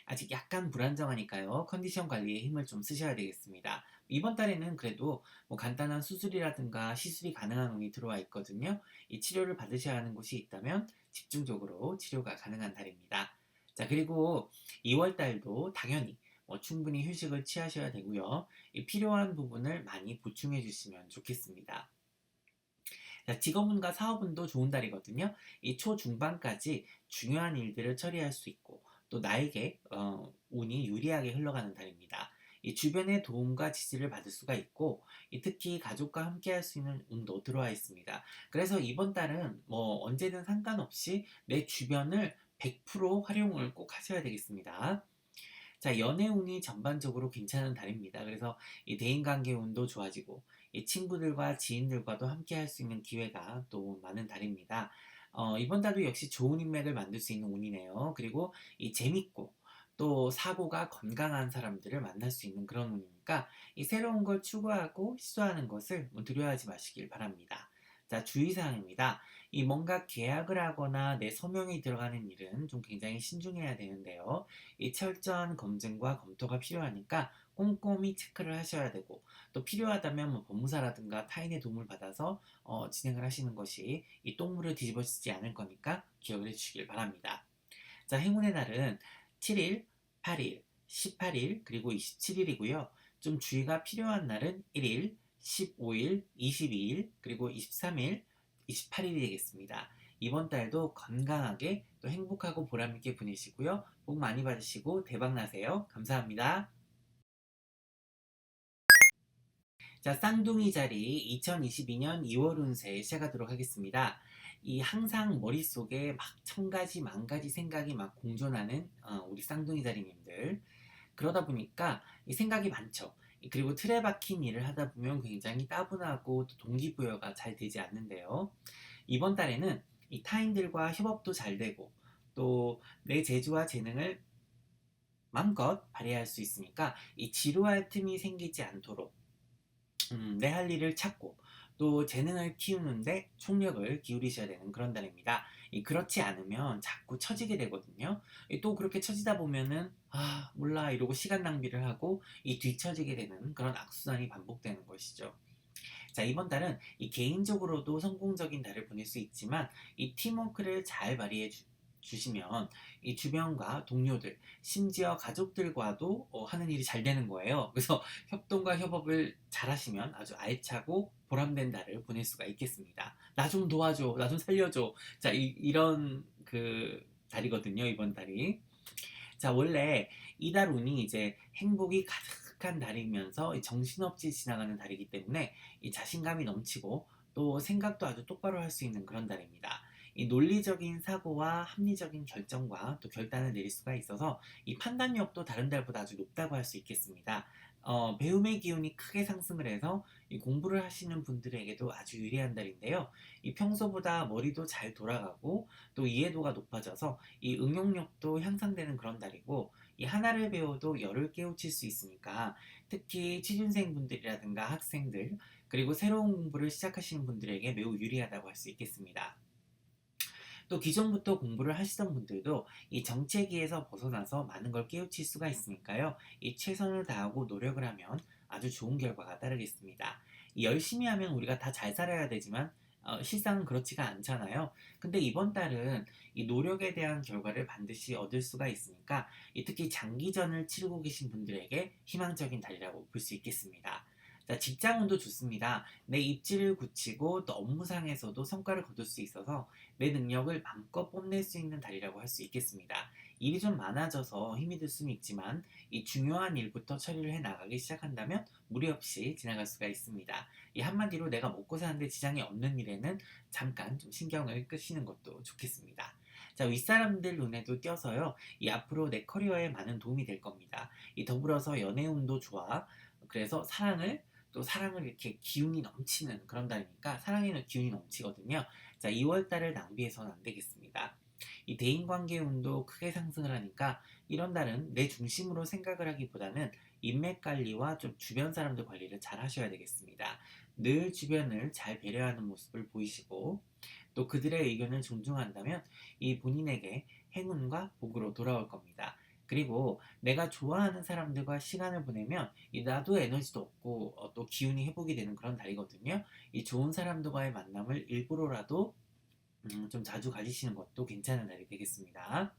아직 약간 불안정하니까요. 컨디션 관리에 힘을 좀 쓰셔야 되겠습니다. 이번 달에는 그래도 뭐 간단한 수술이라든가 시술이 가능한 운이 들어와 있거든요. 이 치료를 받으셔야 하는 곳이 있다면 집중적으로 치료가 가능한 달입니다. 자, 그리고 2월 달도 당연히 충분히 휴식을 취하셔야 되고요. 이 필요한 부분을 많이 보충해 주시면 좋겠습니다. 자, 직업운과 사업운도 좋은 달이거든요. 이 초중반까지 중요한 일들을 처리할 수 있고 또 나에게 운이 유리하게 흘러가는 달입니다. 이 주변의 도움과 지지를 받을 수가 있고 특히 가족과 함께 할 수 있는 운도 들어와 있습니다. 그래서 이번 달은 뭐 언제든 상관없이 내 주변을 100% 활용을 꼭 하셔야 되겠습니다. 자, 연애 운이 전반적으로 괜찮은 달입니다. 그래서 이 대인관계 운도 좋아지고 이 친구들과 지인들과도 함께 할 수 있는 기회가 또 많은 달입니다. 이번 달도 역시 좋은 인맥을 만들 수 있는 운이네요. 그리고 이 재밌고 또 사고가 건강한 사람들을 만날 수 있는 그런 운이니까 이 새로운 걸 추구하고 시도하는 것을 두려워하지 마시길 바랍니다. 자, 주의사항입니다. 이 뭔가 계약을 하거나 내 서명이 들어가는 일은 좀 굉장히 신중해야 되는데요. 이 철저한 검증과 검토가 필요하니까 꼼꼼히 체크를 하셔야 되고 또 필요하다면 뭐 법무사라든가 타인의 도움을 받아서 진행을 하시는 것이 이 똥물을 뒤집어쓰지 않을 거니까 기억을 해주시길 바랍니다. 자, 행운의 날은 7일, 8일, 18일 그리고 27일이고요. 좀 주의가 필요한 날은 1일, 15일, 22일 그리고 23일, 28일이 되겠습니다. 이번 달도 건강하게 또 행복하고 보람있게 보내시고요. 복 많이 받으시고 대박 나세요. 감사합니다. 자, 쌍둥이 자리 2022년 2월 운세 시작하도록 하겠습니다. 이 항상 머릿속에 막 천 가지 만 가지 생각이 막 공존하는 우리 쌍둥이 자리님들. 그러다 보니까 이 생각이 많죠. 그리고 틀에 박힌 일을 하다 보면 굉장히 따분하고 또 동기부여가 잘 되지 않는데요. 이번 달에는 이 타인들과 협업도 잘 되고 또 내 재주와 재능을 마음껏 발휘할 수 있으니까 이 지루할 틈이 생기지 않도록 내 할 일을 찾고 또 재능을 키우는데 총력을 기울이셔야 되는 그런 달입니다. 그렇지 않으면 자꾸 처지게 되거든요. 또 그렇게 처지다 보면은 아 몰라 이러고 시간 낭비를 하고 이 뒤처지게 되는 그런 악순환이 반복되는 것이죠. 자, 이번 달은 이 개인적으로도 성공적인 달을 보낼 수 있지만 이 팀워크를 잘 발휘해 주시면 이 주변과 동료들, 심지어 가족들과도 하는 일이 잘 되는 거예요. 그래서 협동과 협업을 잘 하시면 아주 알차고 보람된 달을 보낼 수가 있겠습니다. 나 좀 도와줘, 나 좀 살려줘. 자, 이런 그 달이거든요, 이번 달이. 자, 원래 이달 운이 이제 행복이 가득한 달이면서 정신없이 지나가는 달이기 때문에 이 자신감이 넘치고 또 생각도 아주 똑바로 할 수 있는 그런 달입니다. 이 논리적인 사고와 합리적인 결정과 또 결단을 내릴 수가 있어서 이 판단력도 다른 달보다 아주 높다고 할 수 있겠습니다. 배움의 기운이 크게 상승을 해서 이 공부를 하시는 분들에게도 아주 유리한 달인데요. 이 평소보다 머리도 잘 돌아가고 또 이해도가 높아져서 이 응용력도 향상되는 그런 달이고 이 하나를 배워도 열을 깨우칠 수 있으니까 특히 취준생 분들이라든가 학생들 그리고 새로운 공부를 시작하시는 분들에게 매우 유리하다고 할 수 있겠습니다. 또 기존부터 공부를 하시던 분들도 이 정체기에서 벗어나서 많은 걸 깨우칠 수가 있으니까요. 이 최선을 다하고 노력을 하면 아주 좋은 결과가 따르겠습니다. 이 열심히 하면 우리가 다 잘 살아야 되지만 실상은 그렇지가 않잖아요. 근데 이번 달은 이 노력에 대한 결과를 반드시 얻을 수가 있으니까 특히 장기전을 치르고 계신 분들에게 희망적인 달이라고 볼 수 있겠습니다. 자, 직장운도 좋습니다. 내 입지를 굳히고 또 업무상에서도 성과를 거둘 수 있어서 내 능력을 마음껏 뽐낼 수 있는 달이라고 할 수 있겠습니다. 일이 좀 많아져서 힘이 들 수는 있지만 이 중요한 일부터 처리를 해 나가기 시작한다면 무리 없이 지나갈 수가 있습니다. 이 한마디로 내가 먹고 사는데 지장이 없는 일에는 잠깐 좀 신경을 끄시는 것도 좋겠습니다. 자, 윗사람들 눈에도 띄어서요. 이 앞으로 내 커리어에 많은 도움이 될 겁니다. 이 더불어서 연애운도 좋아. 그래서 사랑을 이렇게 기운이 넘치는 그런 달이니까 사랑에는 기운이 넘치거든요. 자, 2월 달을 낭비해서는 안 되겠습니다. 이 대인관계 운도 크게 상승을 하니까 이런 달은 내 중심으로 생각을 하기보다는 인맥 관리와 좀 주변 사람들 관리를 잘 하셔야 되겠습니다. 늘 주변을 잘 배려하는 모습을 보이시고 또 그들의 의견을 존중한다면 이 본인에게 행운과 복으로 돌아올 겁니다. 그리고 내가 좋아하는 사람들과 시간을 보내면 나도 에너지도 없고 또 기운이 회복이 되는 그런 달이거든요. 이 좋은 사람들과의 만남을 일부러라도 좀 자주 가지시는 것도 괜찮은 날이 되겠습니다.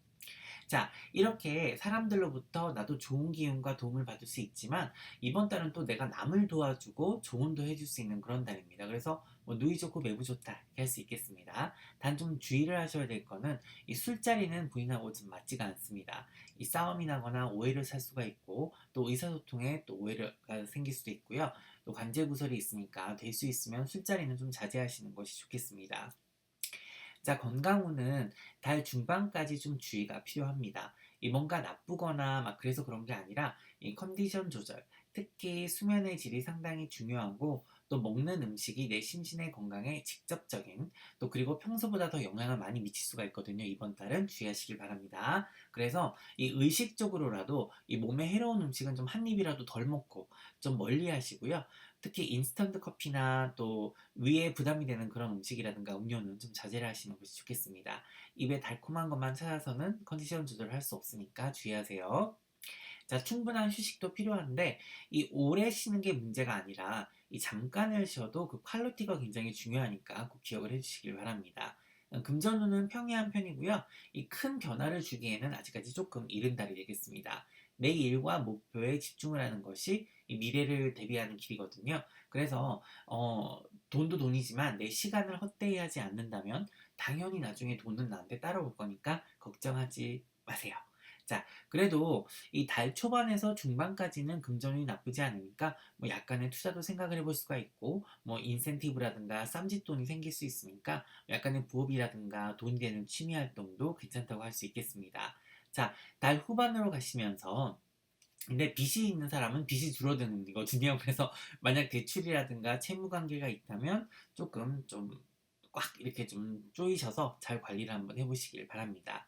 자, 이렇게 사람들로부터 나도 좋은 기운과 도움을 받을 수 있지만 이번 달은 또 내가 남을 도와주고 조언도 해줄 수 있는 그런 달입니다. 그래서 뭐 누이 좋고 매부 좋다 이렇게 할 수 있겠습니다. 단 좀 주의를 하셔야 될 거는 이 술자리는 부인하고 좀 맞지가 않습니다. 이 싸움이 나거나 오해를 살 수가 있고 또 의사소통에 또 오해가 생길 수도 있고요. 또 관제구설이 있으니까 될 수 있으면 술자리는 좀 자제하시는 것이 좋겠습니다. 자, 건강운은 달 중반까지 좀 주의가 필요합니다. 이 뭔가 나쁘거나 막 그래서 그런 게 아니라 이 컨디션 조절, 특히 수면의 질이 상당히 중요하고 또 먹는 음식이 내 심신의 건강에 직접적인 또 그리고 평소보다 더 영향을 많이 미칠 수가 있거든요. 이번 달은 주의하시길 바랍니다. 그래서 이 의식적으로라도 이 몸에 해로운 음식은 좀 한 입이라도 덜 먹고 좀 멀리 하시고요. 특히 인스턴트 커피나 또 위에 부담이 되는 그런 음식이라든가 음료는 좀 자제를 하시는 것이 좋겠습니다. 입에 달콤한 것만 찾아서는 컨디션 조절을 할 수 없으니까 주의하세요. 자, 충분한 휴식도 필요한데 이 오래 쉬는 게 문제가 아니라 이 잠깐을 쉬어도 그 퀄리티가 굉장히 중요하니까 꼭 기억을 해주시길 바랍니다. 금전운은 평이한 편이고요. 이 큰 변화를 주기에는 아직까지 조금 이른 달이 되겠습니다. 내 일과 목표에 집중을 하는 것이 이 미래를 대비하는 길이거든요. 그래서 돈도 돈이지만 내 시간을 헛되이 하지 않는다면 당연히 나중에 돈은 나한테 따라올 거니까 걱정하지 마세요. 자, 그래도 이 달 초반에서 중반까지는 금전운이 나쁘지 않으니까 뭐 약간의 투자도 생각을 해볼 수가 있고 뭐 인센티브라든가 쌈짓돈이 생길 수 있으니까 약간의 부업이라든가 돈이 되는 취미 활동도 괜찮다고 할 수 있겠습니다. 자, 달 후반으로 가시면서 근데 빚이 있는 사람은 빚이 줄어드는 거거든요. 그래서 만약 대출이라든가 채무 관계가 있다면 조금 좀 꽉 이렇게 좀 조이셔서 잘 관리를 한번 해보시길 바랍니다.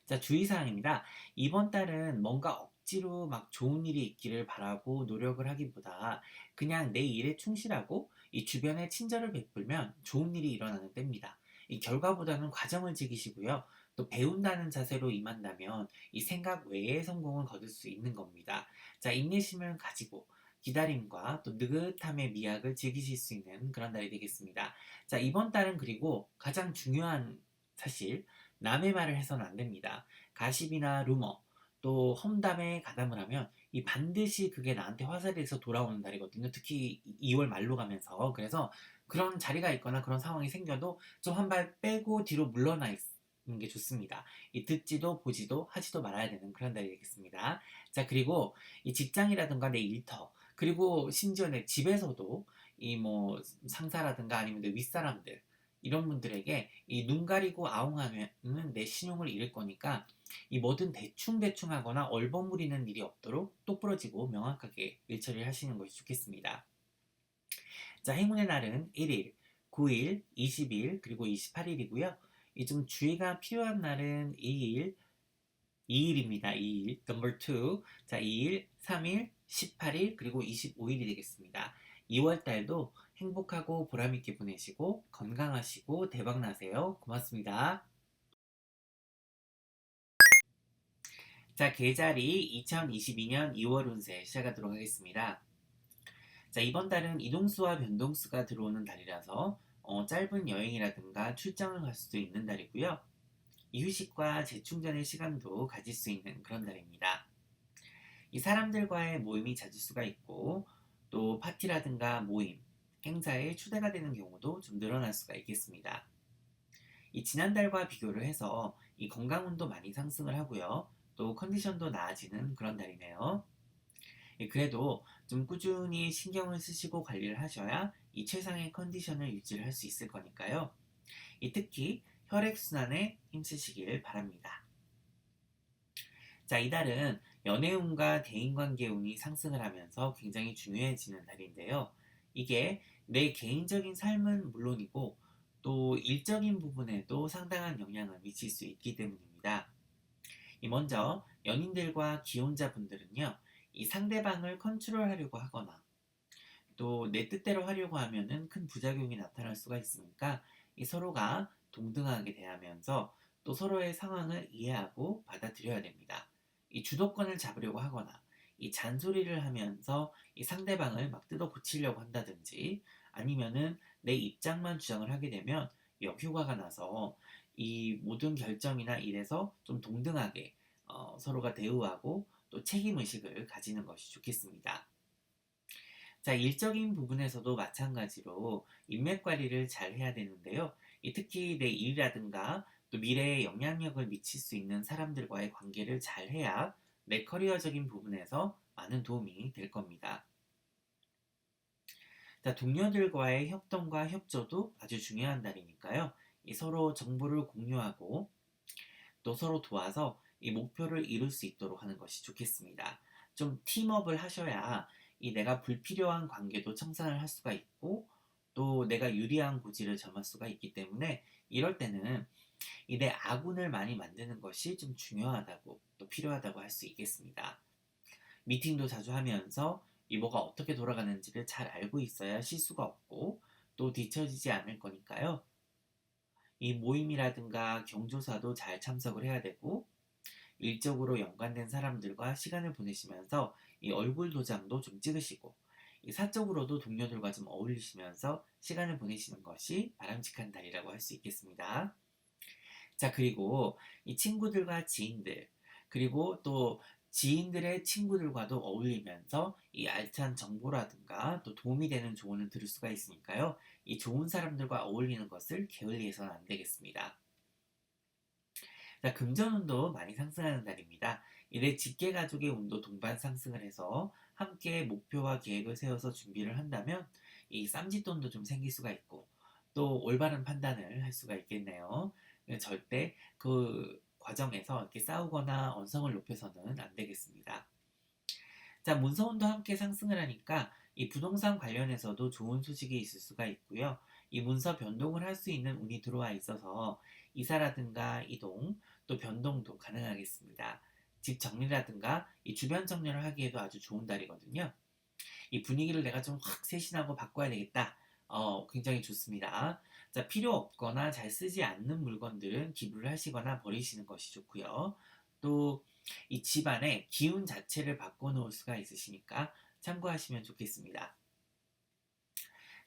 자, 주의사항입니다. 이번 달은 뭔가 억지로 막 좋은 일이 있기를 바라고 노력을 하기보다 그냥 내 일에 충실하고 이 주변에 친절을 베풀면 좋은 일이 일어나는 때입니다. 이 결과보다는 과정을 즐기시고요. 또 배운다는 자세로 임한다면 이 생각 외의 성공을 거둘 수 있는 겁니다. 자, 인내심을 가지고 기다림과 또 느긋함의 미학을 즐기실 수 있는 그런 달이 되겠습니다. 자, 이번 달은 그리고 가장 중요한 사실, 남의 말을 해서는 안 됩니다. 가십이나 루머, 또 험담에 가담을 하면 이 반드시 그게 나한테 화살이 돼서 돌아오는 달이거든요. 특히 2월 말로 가면서. 그래서 그런 자리가 있거나 그런 상황이 생겨도 좀 한 발 빼고 뒤로 물러나 있는 게 좋습니다. 이 듣지도 보지도 하지도 말아야 되는 그런 달이 되겠습니다. 자, 그리고 이 직장이라든가 내 일터, 그리고 심지어 내 집에서도 이 뭐 상사라든가 아니면 내 윗사람들, 이런 분들에게 이 눈 가리고 아웅하면은 내 신용을 잃을 거니까 이 뭐든 대충대충 하거나 얼버무리는 일이 없도록 똑부러지고 명확하게 일 처리를 하시는 것이 좋겠습니다. 자, 행운의 날은 1일, 9일, 20일, 그리고 28일이고요. 이 좀 주의가 필요한 날은 2일, 2일입니다. 2일, number 2. 자, 2일, 3일, 18일, 그리고 25일이 되겠습니다. 2월 달도 행복하고 보람있게 보내시고 건강하시고 대박나세요. 고맙습니다. 자, 계절이 2022년 2월 운세 시작하도록 하겠습니다. 자, 이번 달은 이동수와 변동수가 들어오는 달이라서 짧은 여행이라든가 출장을 갈 수도 있는 달이고요. 이 휴식과 재충전의 시간도 가질 수 있는 그런 달입니다. 이 사람들과의 모임이 잦을 수가 있고 또 파티라든가 모임, 행사에 초대가 되는 경우도 좀 늘어날 수가 있겠습니다. 이 지난달과 비교를 해서 이 건강운도 많이 상승을 하고요. 또 컨디션도 나아지는 그런 달이네요. 예, 그래도 좀 꾸준히 신경을 쓰시고 관리를 하셔야 이 최상의 컨디션을 유지를 할 수 있을 거니까요. 이 특히 혈액순환에 힘쓰시길 바랍니다. 자, 이달은 연애운과 대인관계운이 상승을 하면서 굉장히 중요해지는 달인데요. 이게 내 개인적인 삶은 물론이고 또 일적인 부분에도 상당한 영향을 미칠 수 있기 때문입니다. 먼저 연인들과 기혼자분들은요, 이 상대방을 컨트롤하려고 하거나 또 내 뜻대로 하려고 하면은 큰 부작용이 나타날 수가 있으니까 이 서로가 동등하게 대하면서 또 서로의 상황을 이해하고 받아들여야 됩니다. 이 주도권을 잡으려고 하거나 이 잔소리를 하면서 이 상대방을 막 뜯어 고치려고 한다든지 아니면은 내 입장만 주장을 하게 되면 역효과가 나서 이 모든 결정이나 일에서 좀 동등하게 서로가 대우하고 또 책임의식을 가지는 것이 좋겠습니다. 자, 일적인 부분에서도 마찬가지로 인맥 관리를 잘 해야 되는데요. 특히 내 일이라든가 또 미래에 영향력을 미칠 수 있는 사람들과의 관계를 잘 해야 내 커리어적인 부분에서 많은 도움이 될 겁니다. 자, 동료들과의 협동과 협조도 아주 중요한 달이니까요. 서로 정보를 공유하고 또 서로 도와서 이 목표를 이룰 수 있도록 하는 것이 좋겠습니다. 좀 팀업을 하셔야 내가 불필요한 관계도 청산을 할 수가 있고 또 내가 유리한 고지를 점할 수가 있기 때문에 이럴 때는 내 아군을 많이 만드는 것이 좀 중요하다고 또 필요하다고 할 수 있겠습니다. 미팅도 자주 하면서 뭐가 어떻게 돌아가는지를 잘 알고 있어야 실수가 없고 또 뒤처지지 않을 거니까요. 이 모임이라든가 경조사도 잘 참석을 해야 되고 일적으로 연관된 사람들과 시간을 보내시면서 이 얼굴 도장도 좀 찍으시고 이 사적으로도 동료들과 좀 어울리시면서 시간을 보내시는 것이 바람직한 달이라고 할 수 있겠습니다. 자, 그리고 이 친구들과 지인들, 그리고 또 지인들의 친구들과도 어울리면서 이 알찬 정보라든가 또 도움이 되는 조언을 들을 수가 있으니까요. 이 좋은 사람들과 어울리는 것을 게을리해서는 안 되겠습니다. 자, 금전운도 많이 상승하는 달입니다. 이래 직계 가족의 운도 동반 상승을 해서 함께 목표와 계획을 세워서 준비를 한다면 이 쌈짓돈도 좀 생길 수가 있고 또 올바른 판단을 할 수가 있겠네요. 절대 그 과정에서 이렇게 싸우거나 언성을 높여서는 안 되겠습니다. 자, 문서운도 함께 상승을 하니까 이 부동산 관련해서도 좋은 소식이 있을 수가 있고요. 이 문서 변동을 할 수 있는 운이 들어와 있어서 이사라든가 이동 또 변동도 가능하겠습니다. 집 정리라든가 이 주변 정리를 하기에도 아주 좋은 달이거든요. 이 분위기를 내가 좀 확 쇄신하고 바꿔야 되겠다. 굉장히 좋습니다. 자, 필요 없거나 잘 쓰지 않는 물건들은 기부를 하시거나 버리시는 것이 좋고요. 또 이 집안의 기운 자체를 바꿔놓을 수가 있으시니까 참고하시면 좋겠습니다.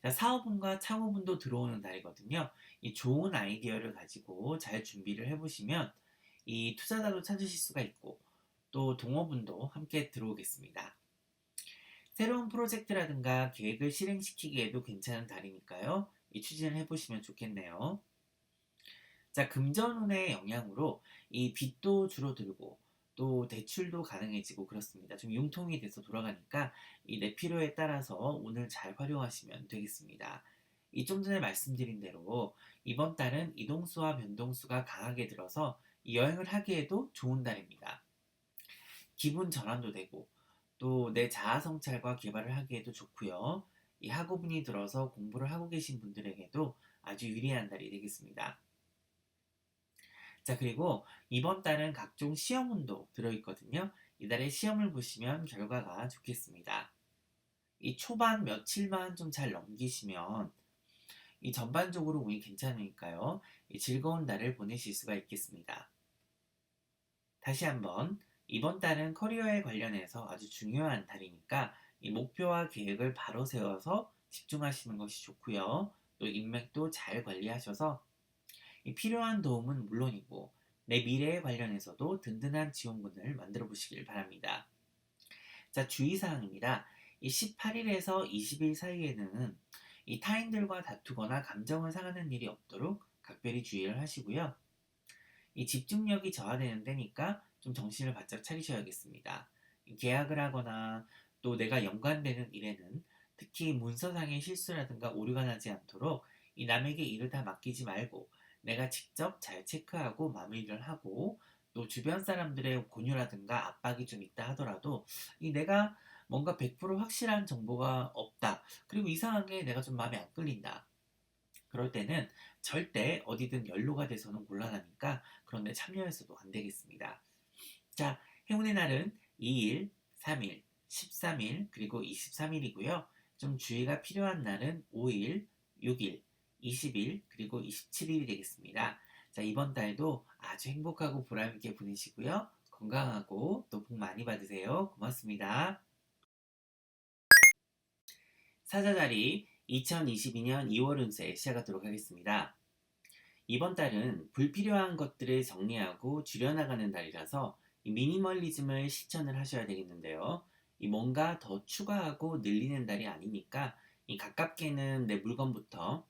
자, 사업운과 창업운도 들어오는 달이거든요. 이 좋은 아이디어를 가지고 잘 준비를 해보시면 이 투자자도 찾으실 수가 있고 또 동업운도 함께 들어오겠습니다. 새로운 프로젝트라든가 계획을 실행시키기에도 괜찮은 달이니까요. 이 추진을 해보시면 좋겠네요. 자, 금전운의 영향으로 이 빚도 줄어들고 또 대출도 가능해지고 그렇습니다. 좀 융통이 돼서 돌아가니까 이 내 필요에 따라서 운을 잘 활용하시면 되겠습니다. 이 좀 전에 말씀드린 대로 이번 달은 이동수와 변동수가 강하게 들어서 이 여행을 하기에도 좋은 달입니다. 기분 전환도 되고 또 내 자아 성찰과 개발을 하기에도 좋고요. 이 학업운이 들어서 공부를 하고 계신 분들에게도 아주 유리한 달이 되겠습니다. 자, 그리고 이번 달은 각종 시험운도 들어있거든요. 이달에 시험을 보시면 결과가 좋겠습니다. 이 초반 며칠만 좀 잘 넘기시면 이 전반적으로 운이 괜찮으니까요. 이 즐거운 달을 보내실 수가 있겠습니다. 다시 한번 이번 달은 커리어에 관련해서 아주 중요한 달이니까 이 목표와 계획을 바로 세워서 집중하시는 것이 좋고요. 또 인맥도 잘 관리하셔서 이 필요한 도움은 물론이고 내 미래에 관련해서도 든든한 지원군을 만들어 보시길 바랍니다. 자, 주의사항입니다. 이 18일에서 20일 사이에는 이 타인들과 다투거나 감정을 상하는 일이 없도록 각별히 주의를 하시고요. 이 집중력이 저하되는 때니까 좀 정신을 바짝 차리셔야겠습니다. 계약을 하거나 또 내가 연관되는 일에는 특히 문서상의 실수라든가 오류가 나지 않도록 이 남에게 일을 다 맡기지 말고 내가 직접 잘 체크하고 마무리를 하고 또 주변 사람들의 권유라든가 압박이 좀 있다 하더라도 이 내가 뭔가 100% 확실한 정보가 없다. 그리고 이상하게 내가 좀 마음에 안 끌린다. 그럴 때는 절대 어디든 연루가 돼서는 곤란하니까 그런데 참여해서도 안 되겠습니다. 자, 행운의 날은 2일, 3일, 13일, 그리고 23일이고요. 좀 주의가 필요한 날은 5일, 6일, 20일, 그리고 27일이 되겠습니다. 자, 이번 달도 아주 행복하고 보람있게 보내시고요. 건강하고 또 복 많이 받으세요. 고맙습니다. 사자자리 2022년 2월 운세 시작하도록 하겠습니다. 이번 달은 불필요한 것들을 정리하고 줄여나가는 달이라서 이 미니멀리즘을 실천을 하셔야 되겠는데요. 이 뭔가 더 추가하고 늘리는 달이 아니니까 이 가깝게는 내 물건부터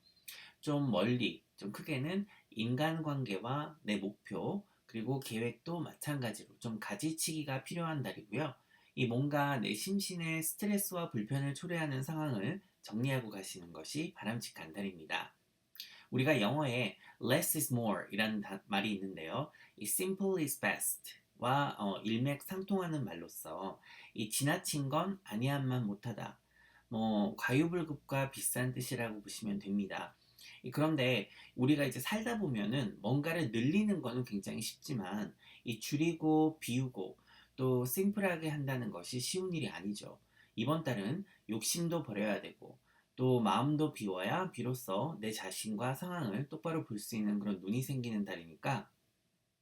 좀 멀리, 좀 크게는 인간관계와 내 목표, 그리고 계획도 마찬가지로 좀 가지치기가 필요한 달이고요. 이 뭔가 내 심신의 스트레스와 불편을 초래하는 상황을 정리하고 가시는 것이 바람직한 달입니다. 우리가 영어에 less is more 이라는 말이 있는데요. 이 simple is best 와 일맥상통하는 말로써 이 지나친 건 아니함만 못하다. 뭐 과유불급과 비슷한 뜻이라고 보시면 됩니다. 그런데 우리가 이제 살다 보면은 뭔가를 늘리는 거는 굉장히 쉽지만 이 줄이고 비우고 또 심플하게 한다는 것이 쉬운 일이 아니죠. 이번 달은 욕심도 버려야 되고 또 마음도 비워야 비로소 내 자신과 상황을 똑바로 볼 수 있는 그런 눈이 생기는 달이니까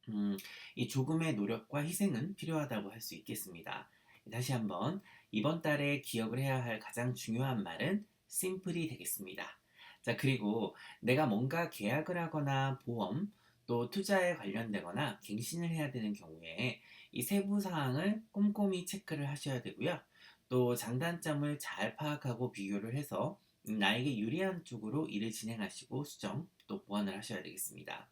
음, 이 조금의 노력과 희생은 필요하다고 할 수 있겠습니다. 다시 한번 이번 달에 기억을 해야 할 가장 중요한 말은 심플이 되겠습니다. 자, 그리고 내가 뭔가 계약을 하거나 보험 또 투자에 관련되거나 갱신을 해야 되는 경우에 이 세부 사항을 꼼꼼히 체크를 하셔야 되고요. 또 장단점을 잘 파악하고 비교를 해서 나에게 유리한 쪽으로 일을 진행하시고 수정 또 보완을 하셔야 되겠습니다.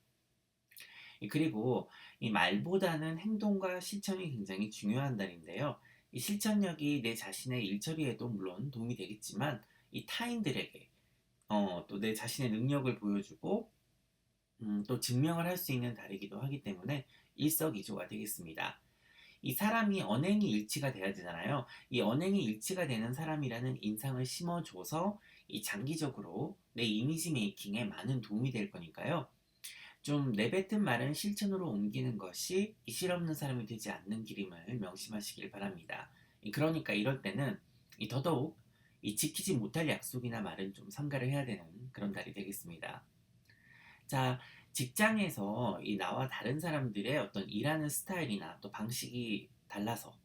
그리고 이 말보다는 행동과 실천이 굉장히 중요한 달인데요. 이 실천력이 내 자신의 일 처리에도 물론 도움이 되겠지만 이 타인들에게 또 내 자신의 능력을 보여주고 또 증명을 할 수 있는 달이기도 하기 때문에 일석이조가 되겠습니다. 이 사람이 언행이 일치가 돼야 되잖아요. 이 언행이 일치가 되는 사람이라는 인상을 심어줘서 이 장기적으로 내 이미지 메이킹에 많은 도움이 될 거니까요. 좀 내뱉은 말은 실천으로 옮기는 것이 이 실없는 사람이 되지 않는 길임을 명심하시길 바랍니다. 그러니까 이럴 때는 더더욱 이 지키지 못할 약속이나 말은 좀 삼가를 해야 되는 그런 달이 되겠습니다. 자, 직장에서 이 나와 다른 사람들의 어떤 일하는 스타일이나 또 방식이 달라서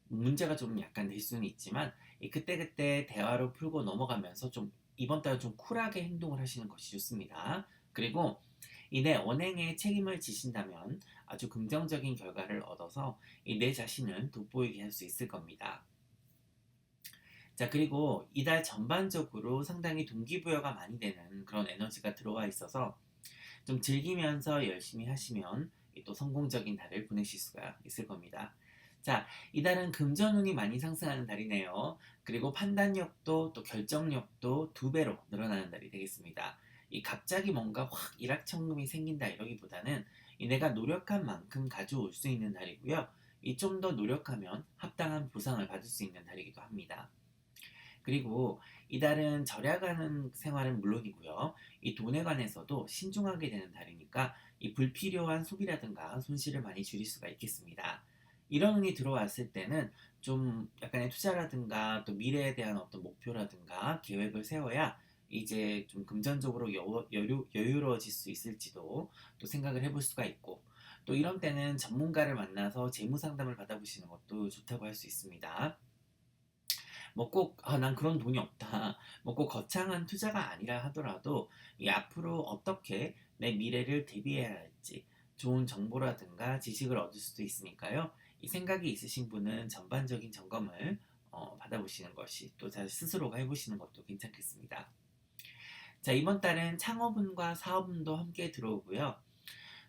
문제가 좀 약간 될 수는 있지만 그때그때 대화로 풀고 넘어가면서 좀 이번 달은 좀 쿨하게 행동을 하시는 것이 좋습니다. 그리고 이 내 언행에 책임을 지신다면 아주 긍정적인 결과를 얻어서 이 내 자신을 돋보이게 할 수 있을 겁니다. 자, 그리고 이달 전반적으로 상당히 동기부여가 많이 되는 그런 에너지가 들어와 있어서 좀 즐기면서 열심히 하시면 또 성공적인 달을 보내실 수가 있을 겁니다. 자, 이달은 금전운이 많이 상승하는 달이네요. 그리고 판단력도 또 결정력도 2배로 늘어나는 달이 되겠습니다. 이 갑자기 뭔가 확 일확천금이 생긴다 이러기보다는 이 내가 노력한 만큼 가져올 수 있는 달이고요. 이 좀 더 노력하면 합당한 보상을 받을 수 있는 달이기도 합니다. 그리고 이달은 절약하는 생활은 물론이고요. 이 돈에 관해서도 신중하게 되는 달이니까 이 불필요한 소비라든가 손실을 많이 줄일 수가 있겠습니다. 이런 운이 들어왔을 때는 좀 약간의 투자라든가 또 미래에 대한 어떤 목표라든가 계획을 세워야 이제 좀 금전적으로 여유로워질 수 있을지도 또 생각을 해볼 수가 있고 또 이런 때는 전문가를 만나서 재무 상담을 받아보시는 것도 좋다고 할 수 있습니다. 뭐 꼭, 난 그런 돈이 없다. 뭐 꼭 거창한 투자가 아니라 하더라도 이 앞으로 어떻게 내 미래를 대비해야 할지 좋은 정보라든가 지식을 얻을 수도 있으니까요. 이 생각이 있으신 분은 전반적인 점검을 받아보시는 것이 또 스스로가 해보시는 것도 괜찮겠습니다. 자, 이번 달은 창업운과 사업운도 함께 들어오고요.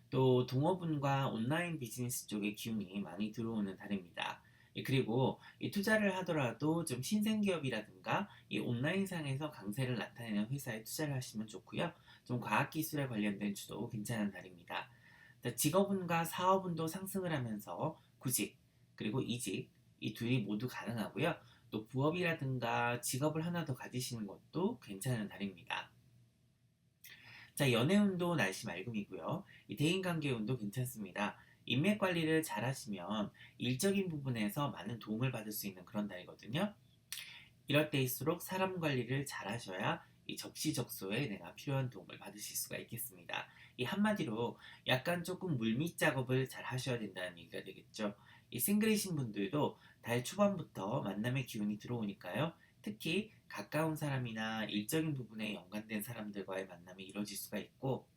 또 동업운과 온라인 비즈니스 쪽의 기운이 많이 들어오는 달입니다. 그리고 이 투자를 하더라도 좀 신생기업이라든가 이 온라인상에서 강세를 나타내는 회사에 투자를 하시면 좋고요. 좀 과학기술에 관련된 주도 괜찮은 달입니다. 직업운과 사업운도 상승을 하면서 구직 그리고 이직 이 둘이 모두 가능하고요. 또 부업이라든가 직업을 하나 더 가지시는 것도 괜찮은 달입니다. 자, 연애운도 날씨 맑음이고요. 이 대인관계운도 괜찮습니다. 인맥 관리를 잘 하시면 일적인 부분에서 많은 도움을 받을 수 있는 그런 달이거든요. 이럴 때일수록 사람 관리를 잘 하셔야 이 적시적소에 내가 필요한 도움을 받으실 수가 있겠습니다. 이 한마디로 약간 조금 물밑 작업을 잘 하셔야 된다는 얘기가 되겠죠. 이 싱글이신 분들도 달 초반부터 만남의 기운이 들어오니까요. 특히 가까운 사람이나 일적인 부분에 연관된 사람들과의 만남이 이루어질 수가 있고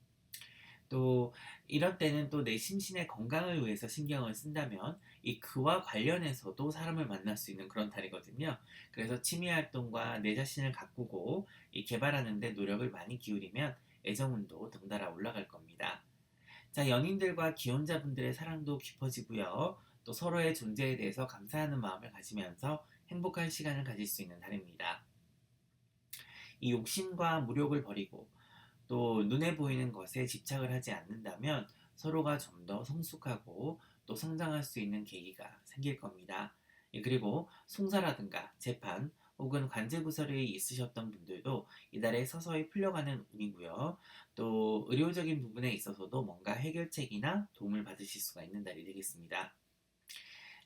또 이럴 때는 또 내 심신의 건강을 위해서 신경을 쓴다면 이 그와 관련해서도 사람을 만날 수 있는 그런 달이거든요. 그래서 취미 활동과 내 자신을 가꾸고 이 개발하는 데 노력을 많이 기울이면 애정운도 덩달아 올라갈 겁니다. 자, 연인들과 기혼자분들의 사랑도 깊어지고요. 또 서로의 존재에 대해서 감사하는 마음을 가지면서 행복한 시간을 가질 수 있는 달입니다. 이 욕심과 무력을 버리고 또 눈에 보이는 것에 집착을 하지 않는다면 서로가 좀 더 성숙하고 또 성장할 수 있는 계기가 생길 겁니다. 예, 그리고 송사라든가 재판 혹은 관제구설이 있으셨던 분들도 이달에 서서히 풀려가는 운이고요. 또 의료적인 부분에 있어서도 뭔가 해결책이나 도움을 받으실 수가 있는 달이 되겠습니다.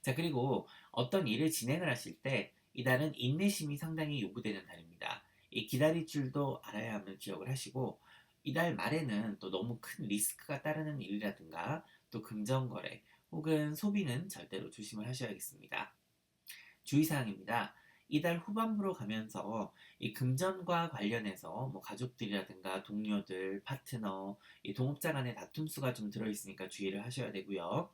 자, 그리고 어떤 일을 진행을 하실 때 이달은 인내심이 상당히 요구되는 달입니다. 이 기다릴 줄도 알아야 함을 기억을 하시고 이달 말에는 또 너무 큰 리스크가 따르는 일이라든가 또 금전거래 혹은 소비는 절대로 조심을 하셔야겠습니다. 주의사항입니다. 이달 후반부로 가면서 이 금전과 관련해서 뭐 가족들이라든가 동료들, 파트너, 이 동업자 간의 다툼 수가 좀 들어있으니까 주의를 하셔야 되고요.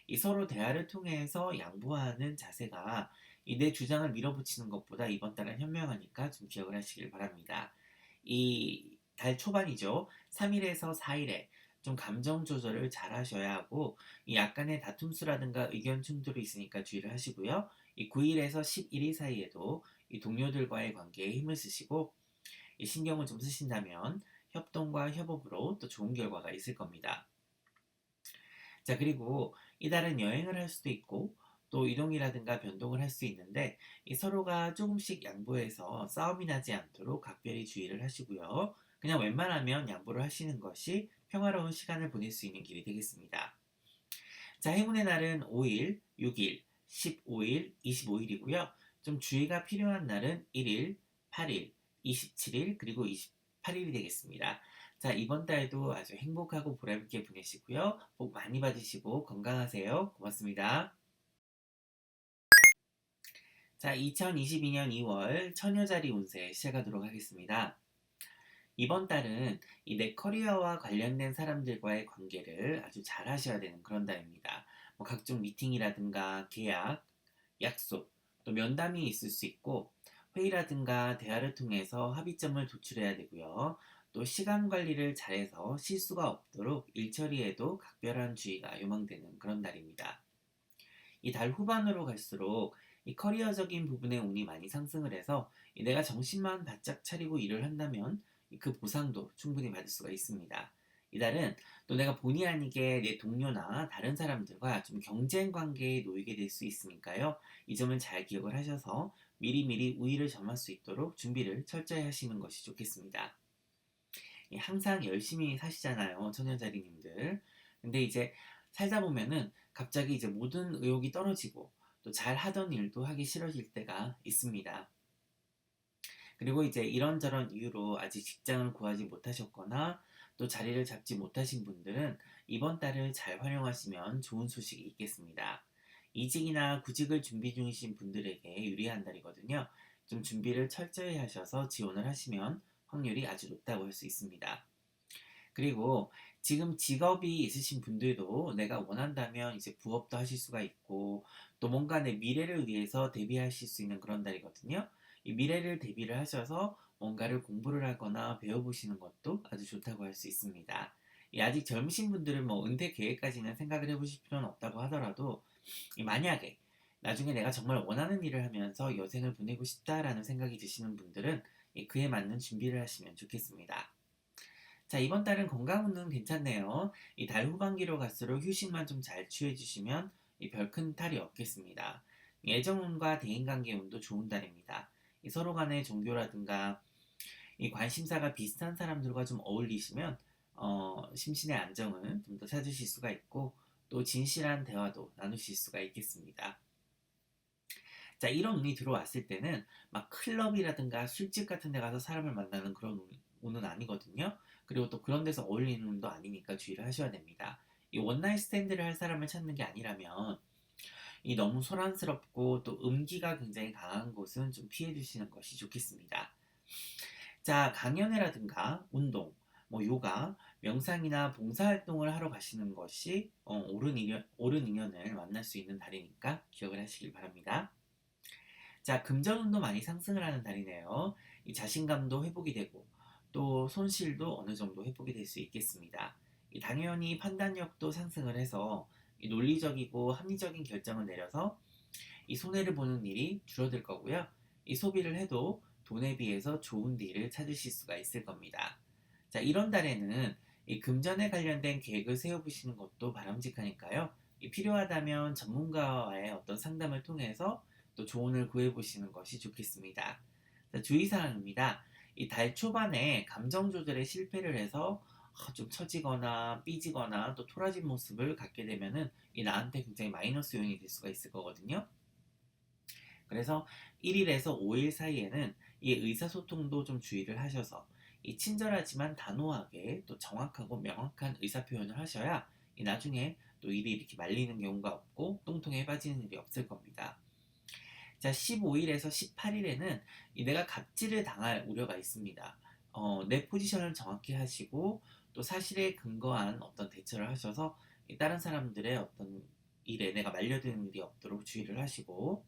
이 서로 대화를 통해서 양보하는 자세가 이 내 주장을 밀어붙이는 것보다 이번 달은 현명하니까 좀 기억을 하시길 바랍니다. 이 달 초반이죠. 3일에서 4일에 좀 감정 조절을 잘 하셔야 하고 이 약간의 다툼수라든가 의견 충돌이 있으니까 주의를 하시고요. 이 9일에서 11일 사이에도 이 동료들과의 관계에 힘을 쓰시고 이 신경을 좀 쓰신다면 협동과 협업으로 또 좋은 결과가 있을 겁니다. 자, 그리고 이달은 여행을 할 수도 있고 또 이동이라든가 변동을 할 수 있는데 이 서로가 조금씩 양보해서 싸움이 나지 않도록 각별히 주의를 하시고요. 그냥 웬만하면 양보를 하시는 것이 평화로운 시간을 보낼 수 있는 길이 되겠습니다. 자, 행운의 날은 5일, 6일, 15일, 25일이고요. 좀 주의가 필요한 날은 1일, 8일, 27일, 그리고 28일이 되겠습니다. 자, 이번 달도 아주 행복하고 보람있게 보내시고요. 복 많이 받으시고 건강하세요. 고맙습니다. 자, 2022년 2월 처녀자리 운세 시작하도록 하겠습니다. 이번 달은 이 내 커리어와 관련된 사람들과의 관계를 아주 잘 하셔야 되는 그런 달입니다. 뭐 각종 미팅이라든가 계약, 약속, 또 면담이 있을 수 있고 회의라든가 대화를 통해서 합의점을 도출해야 되고요. 또 시간 관리를 잘해서 실수가 없도록 일 처리에도 각별한 주의가 요망되는 그런 달입니다. 이 달 후반으로 갈수록 이 커리어적인 부분의 운이 많이 상승을 해서 내가 정신만 바짝 차리고 일을 한다면 그 보상도 충분히 받을 수가 있습니다. 이달은 또 내가 본의 아니게 내 동료나 다른 사람들과 좀 경쟁 관계에 놓이게 될 수 있으니까요. 이 점은 잘 기억을 하셔서 미리미리 우위를 점할 수 있도록 준비를 철저히 하시는 것이 좋겠습니다. 항상 열심히 사시잖아요, 처녀자리님들. 근데 이제 살다 보면은 갑자기 이제 모든 의욕이 떨어지고 또 잘 하던 일도 하기 싫어질 때가 있습니다. 그리고 이제 이런저런 이유로 아직 직장을 구하지 못하셨거나 또 자리를 잡지 못하신 분들은 이번 달을 잘 활용하시면 좋은 소식이 있겠습니다. 이직이나 구직을 준비 중이신 분들에게 유리한 달이거든요. 좀 준비를 철저히 하셔서 지원을 하시면 확률이 아주 높다고 할 수 있습니다. 그리고 지금 직업이 있으신 분들도 내가 원한다면 이제 부업도 하실 수가 있고 또 뭔가 내 미래를 위해서 대비하실 수 있는 그런 달이거든요. 이 미래를 대비를 하셔서 뭔가를 공부를 하거나 배워보시는 것도 아주 좋다고 할 수 있습니다. 이 아직 젊으신 분들은 뭐 은퇴 계획까지는 생각을 해보실 필요는 없다고 하더라도 이 만약에 나중에 내가 정말 원하는 일을 하면서 여생을 보내고 싶다라는 생각이 드시는 분들은 그에 맞는 준비를 하시면 좋겠습니다. 자, 이번 달은 건강운은 괜찮네요. 이 달 후반기로 갈수록 휴식만 좀 잘 취해주시면 별 큰 탈이 없겠습니다. 애정운과 대인관계 운도 좋은 달입니다. 서로 간의 종교라든가 이 관심사가 비슷한 사람들과 좀 어울리시면 심신의 안정을 좀 더 찾으실 수가 있고 또 진실한 대화도 나누실 수가 있겠습니다. 자, 이런 운이 들어왔을 때는 막 클럽이라든가 술집 같은 데 가서 사람을 만나는 그런 운은 아니거든요. 그리고 또 그런 데서 어울리는 운도 아니니까 주의를 하셔야 됩니다. 이 원나잇 스탠드를 할 사람을 찾는 게 아니라면 이 너무 소란스럽고 또 음기가 굉장히 강한 곳은 좀 피해 주시는 것이 좋겠습니다. 자, 강연회라든가 운동, 뭐 요가, 명상이나 봉사활동을 하러 가시는 것이 옳은 인연을 만날 수 있는 달이니까 기억을 하시길 바랍니다. 자, 금전운도 많이 상승을 하는 달이네요. 이 자신감도 회복이 되고 또 손실도 어느 정도 회복이 될 수 있겠습니다. 당연히 판단력도 상승을 해서 이 논리적이고 합리적인 결정을 내려서 이 손해를 보는 일이 줄어들 거고요. 이 소비를 해도 돈에 비해서 좋은 딜을 찾으실 수가 있을 겁니다. 자, 이런 달에는 이 금전에 관련된 계획을 세워보시는 것도 바람직하니까요. 이 필요하다면 전문가와의 어떤 상담을 통해서 또 조언을 구해보시는 것이 좋겠습니다. 자, 주의사항입니다. 이 달 초반에 감정 조절에 실패를 해서 좀 처지거나 삐지거나 또 토라진 모습을 갖게 되면은 이 나한테 굉장히 마이너스 요인이 될 수가 있을 거거든요. 그래서 1일에서 5일 사이에는 이 의사소통도 좀 주의를 하셔서 이 친절하지만 단호하게 또 정확하고 명확한 의사표현을 하셔야 이 나중에 또 일이 이렇게 말리는 경우가 없고 똥통에 빠지는 일이 없을 겁니다. 자, 15일에서 18일에는 내가 갑질을 당할 우려가 있습니다. 내 포지션을 정확히 하시고 또 사실에 근거한 어떤 대처를 하셔서 다른 사람들의 어떤 일에 내가 말려드는 일이 없도록 주의를 하시고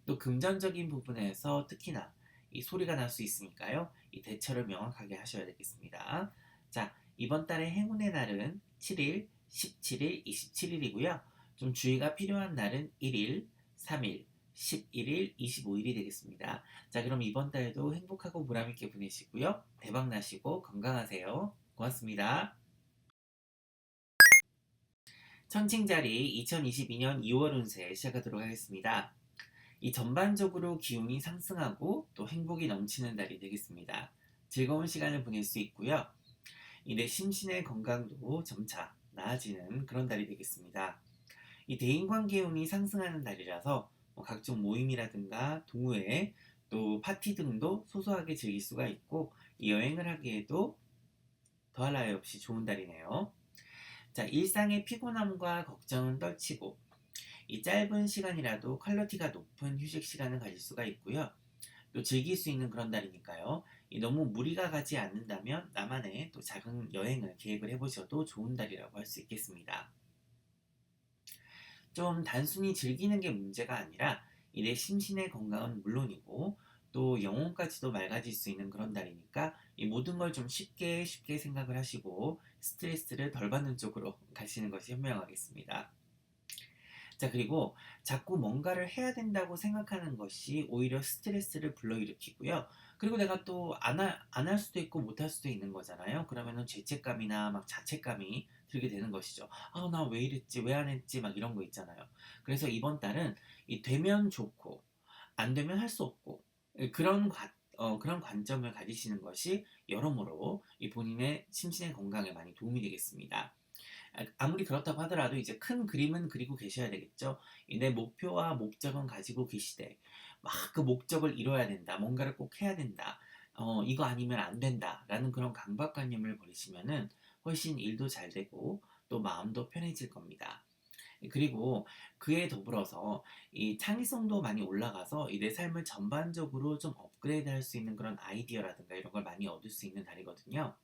또 금전적인 부분에서 특히나 이 소리가 날 수 있으니까요. 이 대처를 명확하게 하셔야 되겠습니다. 자, 이번 달의 행운의 날은 7일, 17일, 27일이고요. 좀 주의가 필요한 날은 1일, 3일, 11일, 25일이 되겠습니다. 자, 그럼 이번 달도 행복하고 보람있게 보내시고요. 대박 나시고 건강하세요. 고맙습니다. 천칭자리 2022년 2월 운세 시작하도록 하겠습니다. 이 전반적으로 기운이 상승하고 또 행복이 넘치는 달이 되겠습니다. 즐거운 시간을 보낼 수 있고요. 내 심신의 건강도 점차 나아지는 그런 달이 되겠습니다. 이 대인관계 운이 상승하는 달이라서 각종 모임이라든가 동호회 또 파티 등도 소소하게 즐길 수가 있고 이 여행을 하기에도 더할 나위 없이 좋은 달이네요. 자, 일상의 피곤함과 걱정은 떨치고 이 짧은 시간이라도 퀄리티가 높은 휴식 시간을 가질 수가 있고요. 또 즐길 수 있는 그런 달이니까요. 너무 무리가 가지 않는다면 나만의 또 작은 여행을 계획을 해보셔도 좋은 달이라고 할 수 있겠습니다. 좀 단순히 즐기는 게 문제가 아니라 내 심신의 건강은 물론이고 또 영혼까지도 맑아질 수 있는 그런 달이니까 이 모든 걸 좀 쉽게 생각을 하시고 스트레스를 덜 받는 쪽으로 가시는 것이 현명하겠습니다. 자, 그리고 자꾸 뭔가를 해야 된다고 생각하는 것이 오히려 스트레스를 불러일으키고요. 그리고 내가 또 안 할 수도 있고 못 할 수도 있는 거잖아요. 그러면은 죄책감이나 막 자책감이 들게 되는 것이죠. 아, 나 왜 이랬지? 왜 안 했지? 막 이런 거 있잖아요. 그래서 이번 달은 이 되면 좋고 안 되면 할 수 없고 그런 관점을 가지시는 것이 여러모로 이 본인의 심신의 건강에 많이 도움이 되겠습니다. 아무리 그렇다고 하더라도 이제 큰 그림은 그리고 계셔야 되겠죠. 내 목표와 목적은 가지고 계시되 막 그 목적을 이뤄야 된다. 뭔가를 꼭 해야 된다. 이거 아니면 안 된다라는 그런 강박관념을 버리시면은 훨씬 일도 잘 되고 또 마음도 편해질 겁니다. 그리고 그에 더불어서 이 창의성도 많이 올라가서 내 삶을 전반적으로 좀 업그레이드 할 수 있는 그런 아이디어라든가 이런 걸 많이 얻을 수 있는 달이거든요.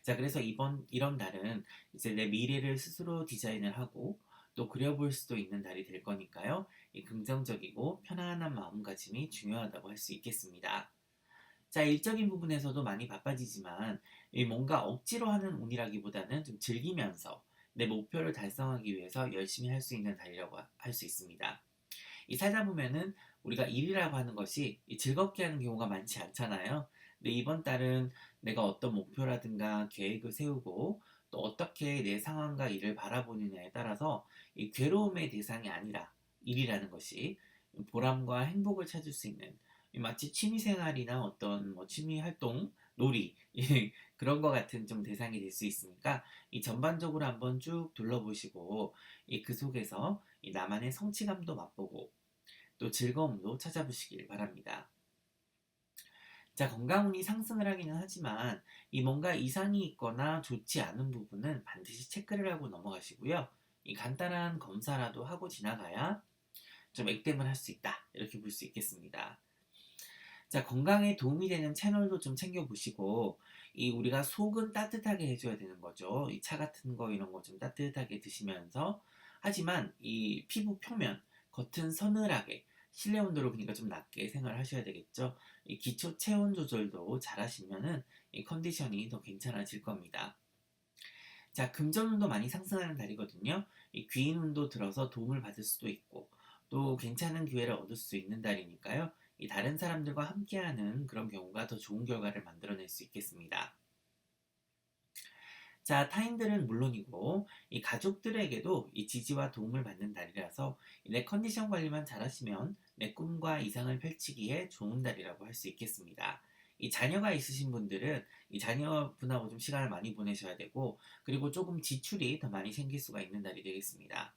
자, 그래서 이런 달은 이제 내 미래를 스스로 디자인을 하고 또 그려볼 수도 있는 달이 될 거니까요. 이 긍정적이고 편안한 마음가짐이 중요하다고 할 수 있겠습니다. 자, 일적인 부분에서도 많이 바빠지지만 이 뭔가 억지로 하는 운이라기보다는 좀 즐기면서 내 목표를 달성하기 위해서 열심히 할 수 있는 달이라고 할 수 있습니다. 이 살다 보면은 우리가 일이라고 하는 것이 즐겁게 하는 경우가 많지 않잖아요. 근데 이번 달은 내가 어떤 목표라든가 계획을 세우고 또 어떻게 내 상황과 일을 바라보느냐에 따라서 이 괴로움의 대상이 아니라 일이라는 것이 보람과 행복을 찾을 수 있는 마치 취미생활이나 어떤 뭐 취미활동, 놀이 그런 것 같은 좀 대상이 될 수 있으니까 이 전반적으로 한번 쭉 둘러보시고 그 속에서 나만의 성취감도 맛보고 또 즐거움도 찾아보시길 바랍니다. 자, 건강운이 상승을 하기는 하지만 이 뭔가 이상이 있거나 좋지 않은 부분은 반드시 체크를 하고 넘어가시고요. 이 간단한 검사라도 하고 지나가야 좀 액땜을 할 수 있다. 이렇게 볼 수 있겠습니다. 자, 건강에 도움이 되는 채널도 좀 챙겨보시고, 이 우리가 속은 따뜻하게 해줘야 되는 거죠. 이 차 같은 거 이런 거 좀 따뜻하게 드시면서, 하지만 이 피부 표면, 겉은 서늘하게, 실내 온도를 그러니까 좀 낮게 생활하셔야 되겠죠. 이 기초 체온 조절도 잘 하시면은 이 컨디션이 더 괜찮아질 겁니다. 자, 금전운도 많이 상승하는 달이거든요. 이 귀인운도 들어서 도움을 받을 수도 있고, 또 괜찮은 기회를 얻을 수 있는 달이니까요. 이 다른 사람들과 함께하는 그런 경우가 더 좋은 결과를 만들어낼 수 있겠습니다. 자, 타인들은 물론이고, 이 가족들에게도 이 지지와 도움을 받는 달이라서 내 컨디션 관리만 잘하시면 내 꿈과 이상을 펼치기에 좋은 달이라고 할 수 있겠습니다. 이 자녀가 있으신 분들은 이 자녀분하고 좀 시간을 많이 보내셔야 되고, 그리고 조금 지출이 더 많이 생길 수가 있는 달이 되겠습니다.